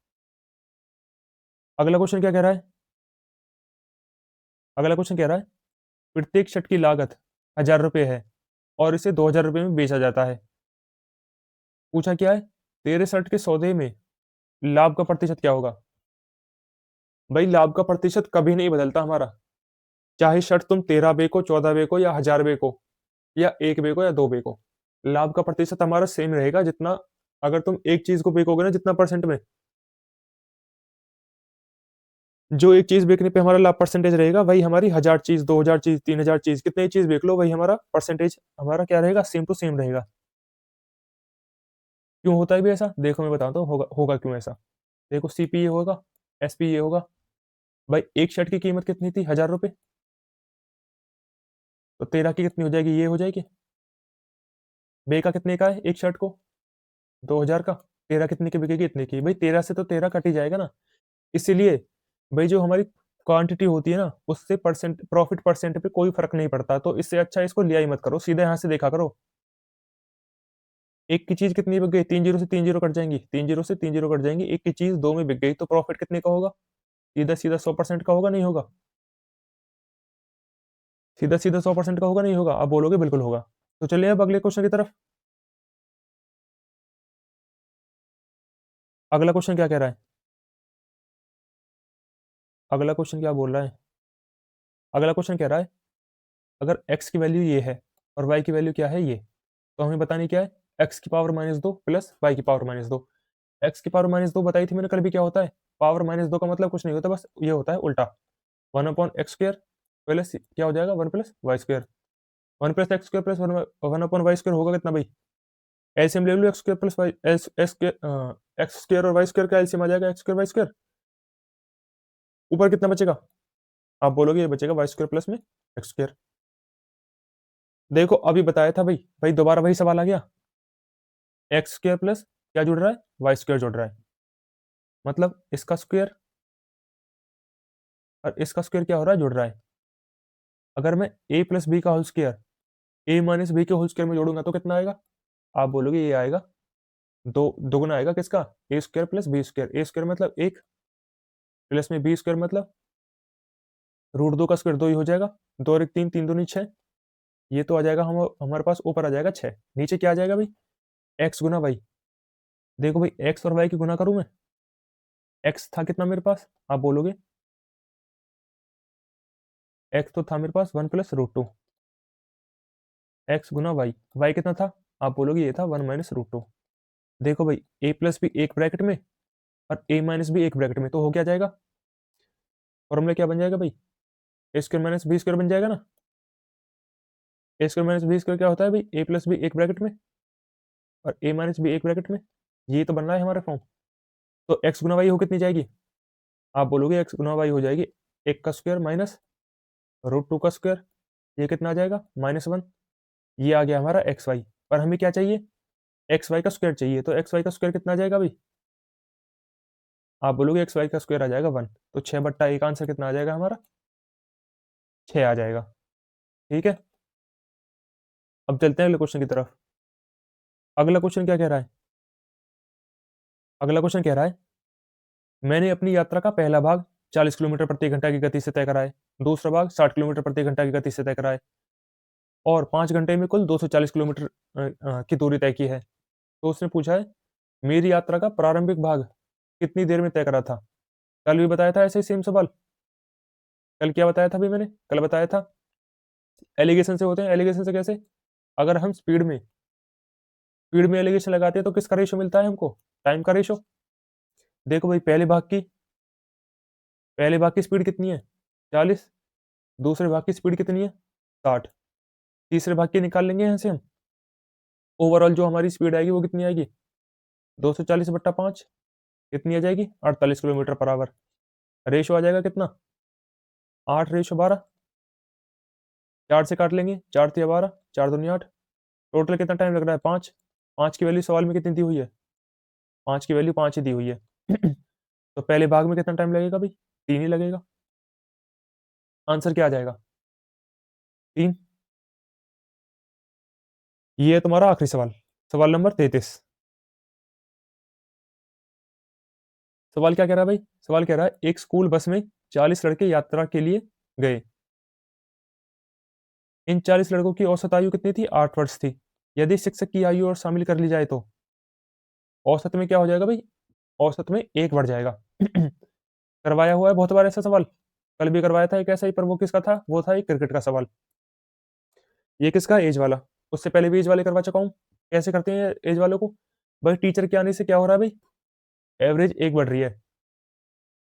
अगला क्वेश्चन क्या कह रहा है? अगला क्वेश्चन कह रहा है प्रत्येक शर्ट की लागत 1000 रुपये है और इसे 2000 रुपये में बेचा जाता है। पूछा क्या है? तेरे शर्ट के सौदे में लाभ का प्रतिशत क्या होगा? भाई लाभ का प्रतिशत कभी नहीं बदलता हमारा। चाहे शर्ट तुम 13 बेचो, 14 बेचो या 1000 बेचो या 1 बेचो या 2 बेचो। लाभ का प्रतिशत हमारा सेम रहेगा जितना अगर तुम एक चीज को बेचोगे ना जितना परसेंट में, जो एक चीज बेचने पे हमारा लाभ परसेंटेज रहेगा वही हमारी 1000 चीज, 2000 चीज, 3000 चीज, कितने चीज बेच लो वही हमारा परसेंटेज हमारा क्या रहेगा? सेम टू सेम रहेगा। क्यों होता है भी ऐसा? देखो मैं बताता हूँ होगा होगा क्यों ऐसा। देखो सीपीए होगा, एसपीए होगा। भाई एक शर्ट की कीमत कितनी थी? 1000 रुपये। तो 13 की कितनी हो जाएगी? ये हो जाएगी। बे का कितने का है एक शर्ट को? 2000 का। 13 कितने की बिकेगी? इतने की। भाई 13 से तो 13 कट ही जाएगा ना। इसीलिए भाई जो हमारी क्वांटिटी होती है ना उससे परसेंट प्रॉफिट परसेंट पे कोई फर्क नहीं पड़ता। तो इससे अच्छा इसको लिया ही मत करो, सीधा यहाँ से देखा करो। एक की चीज कितनी बिक गई? 3 जीरो से 3 जीरो कट जाएंगी, 3 जीरो से 3 जीरो कट जाएंगी। एक की चीज 2 में बिक गई तो प्रॉफिट कितने का होगा? सीधा सीधा 100% का होगा, नहीं होगा? सीधा सीधा 100% का होगा, नहीं होगा? आप बोलोगे बिल्कुल होगा। तो चलिए अब अगले क्वेश्चन की तरफ। अगला क्वेश्चन क्या कह रहा है? अगला क्वेश्चन क्या बोल रहा है? अगला क्वेश्चन कह रहा है अगर x की वैल्यू ये है और y की वैल्यू क्या है ये, तो हमें बतानी क्या है? x की पावर -2 प्लस y की पावर -2। x की पावर -2 बताई थी मैंने कल भी, क्या होता है? पावर -2 का मतलब कुछ नहीं होता, बस ये होता है उल्टा। 1/x² प्लस क्या हो जाएगा? 1 + y²। 1 + x² प्लस 1/y² होगा कितना भाई? एलसीएम ले लो। x² प्लस वाई x² और y² का एलसीएम आ जाएगा x² y²। ऊपर कितना बचेगा? आप बोलोगे ये बचेगा y² प्लस में x²। देखो अभी बताया था भाई, दोबारा वही सवाल आ गया। x² प्लस क्या जुड़ रहा है? y² जुड़ रहा है। मतलब इसका स्क्वायर और इसका स्क्वायर क्या हो रहा है? जुड़ रहा है। अगर मैं a प्लस बी का whole square a minus B के होल स्क्वायर में जोड़ूंगा तो कितना आएगा? आप बोलोगे ये आएगा दो, दोगुना आएगा किसका? a² plus b²। a² मतलब 1 प्लस में b² मतलब √2 का स्क्वायर 2 ही हो जाएगा। 2 और 1 3, 3 दूनी 6। ये तो आ जाएगा हमारे पास ऊपर आ जाएगा 6, नीचे क्या आ जाएगा भाई? x गुना वाई। देखो भाई x और y की गुना करूं मैं, x था कितना मेरे पास? आप बोलोगे x तो था मेरे पास 1 + √2। x गुना y कितना था? आप बोलोगे ये था 1 - √2। देखो भाई a प्लस भी एक ब्रैकेट में और a माइनस भी एक ब्रैकेट में, तो हो क्या जाएगा? फॉर्मूला क्या बन जाएगा भाई? a² - b² बन जाएगा ना। a² - b² क्या होता है भाई? a प्लस भी एक ब्रैकेट में और a माइनस भी एक ब्रैकेट में। ये तो बन रहा है हमारा फॉर्म। तो x गुना वाई हो कितनी जाएगी? आप बोलोगे x गुना वाई हो जाएगी 1 का स्क्वायर माइनस √2 का स्क्वायर। ये कितना आ जाएगा? -1। ये आ गया हमारा एक्स वाई। पर हमें क्या चाहिए? एक्स वाई का स्क्वायर चाहिए। तो एक्स वाई का स्क्वायर कितना आ जाएगा भाई? आप बोलोगे एक्स वाई का स्क्वायर आ जाएगा 1। तो 6/1 आंसर कितना आ जाएगा हमारा? 6 आ जाएगा। ठीक है। अब चलते हैं अगले क्वेश्चन की तरफ। अगला क्वेश्चन क्या कह रहा है? अगला क्वेश्चन कह रहा है मैंने अपनी यात्रा का पहला भाग 40 किलोमीटर प्रति घंटा की गति से तय करा है, दूसरा भाग 60 किलोमीटर प्रति घंटा की गति से तय करा है और 5 घंटे में कुल 240 किलोमीटर की दूरी तय की है। तो उसने पूछा है मेरी यात्रा का प्रारंभिक भाग कितनी देर में तय करा था? कल भी बताया था ऐसे ही सेम सवाल। कल क्या बताया था भाई मैंने? कल बताया था एलिगेशन से होते हैं। एलिगेशन से कैसे? अगर हम स्पीड में एलिगेशन लगाते हैं तो किसका रेशो मिलता है हमको? टाइम का रेशो। देखो भाई पहले भाग की स्पीड कितनी है? 40। दूसरे भाग की स्पीड कितनी है? 60। तीसरे भाग की निकाल लेंगे यहाँ से हम। ओवरऑल जो हमारी स्पीड आएगी वो कितनी आएगी? 240/5 कितनी आ जाएगी? 48 किलोमीटर पर आवर। रेशो आ जाएगा कितना? 8:12। 4 से काट लेंगे, 4 तिया 12, 4 दूनी 8। टोटल कितना टाइम लग रहा है? 5। 5 की वैल्यू सवाल में कितनी दी हुई है? 5 की वैल्यू 5 ही दी हुई है। तो पहले भाग में कितना टाइम लगेगा भाई? 3 ही लगेगा। आंसर क्या आ जाएगा? 3। ये है तुम्हारा आखिरी सवाल, सवाल नंबर 33। सवाल क्या कह रहा है भाई? सवाल कह रहा है एक स्कूल बस में 40 लड़के यात्रा के लिए गए। इन 40 लड़कों की औसत आयु कितनी थी? 8 वर्ष थी। यदि शिक्षक की आयु और शामिल कर ली जाए तो औसत में क्या हो जाएगा भाई? औसत में 1 बढ़ जाएगा। करवाया हुआ है बहुत बार ऐसा सवाल। कल भी करवाया था एक ऐसा ही, पर वो किसका था? वो था एक क्रिकेट का सवाल। ये किसका? एज वाला। उससे पहले भी एज वाले करवा चुका हूँ। कैसे करते हैं एज वालों को? भाई टीचर के आने से क्या हो रहा है भाई? एवरेज 1 बढ़ रही है।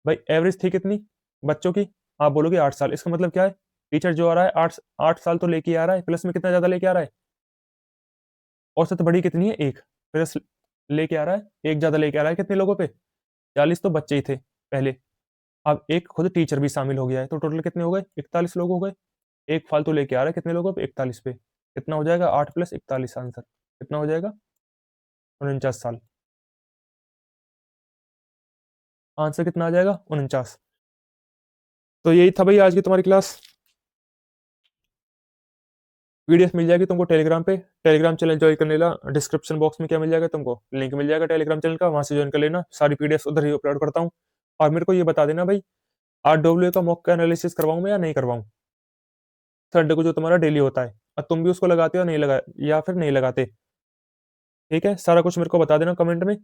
भाई एवरेज थी कितनी बच्चों की? आप बोलोगे 8 साल। इसका मतलब क्या है? टीचर जो आ रहा है 8 साल तो लेके आ रहा है, प्लस में कितना ज़्यादा लेके आ रहा है? औसत बढ़ी कितनी है? 1 प्लस लेके आ रहा है, 1 ज़्यादा लेके आ रहा है कितने लोगों पे? 40 तो बच्चे ही थे पहले। अब एक खुद टीचर भी शामिल हो गया है, तो टोटल कितने हो गए? 41 लोग हो गए। एक फालतू लेके आ रहा है कितने लोगों पे? 41 पे। कितना हो जाएगा? 8 प्लस 41 आंसर कितना हो जाएगा? 49 साल। आंसर कितना आ जाएगा? 49। तो यही था भाई आज की तुम्हारी क्लास। पीडीएफ मिल जाएगी तुमको टेलीग्राम पे। टेलीग्राम चैनल ज्वाइन करने ला डिस्क्रिप्शन बॉक्स में क्या मिल जाएगा तुमको? लिंक मिल जाएगा टेलीग्राम चैनल का, वहां से ज्वाइन कर लेना। सारी पीडीएफ उधर ही अपलोड करता हूँ। और मेरे को ये बता देना भाई, आरडब्ल्यू का मॉक का एनालिसिस करवाऊं मैं या नहीं करवाऊं? संडे को जो तुम्हारा डेली होता है, और तुम भी उसको लगाते हो नहीं लगा, या फिर नहीं लगाते? ठीक है, सारा कुछ मेरे को बता देना कमेंट में,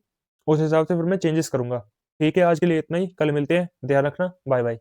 उस हिसाब से फिर मैं चेंजेस करूंगा। ठीक है, आज के लिए इतना ही, कल मिलते हैं, ध्यान रखना, बाय बाय।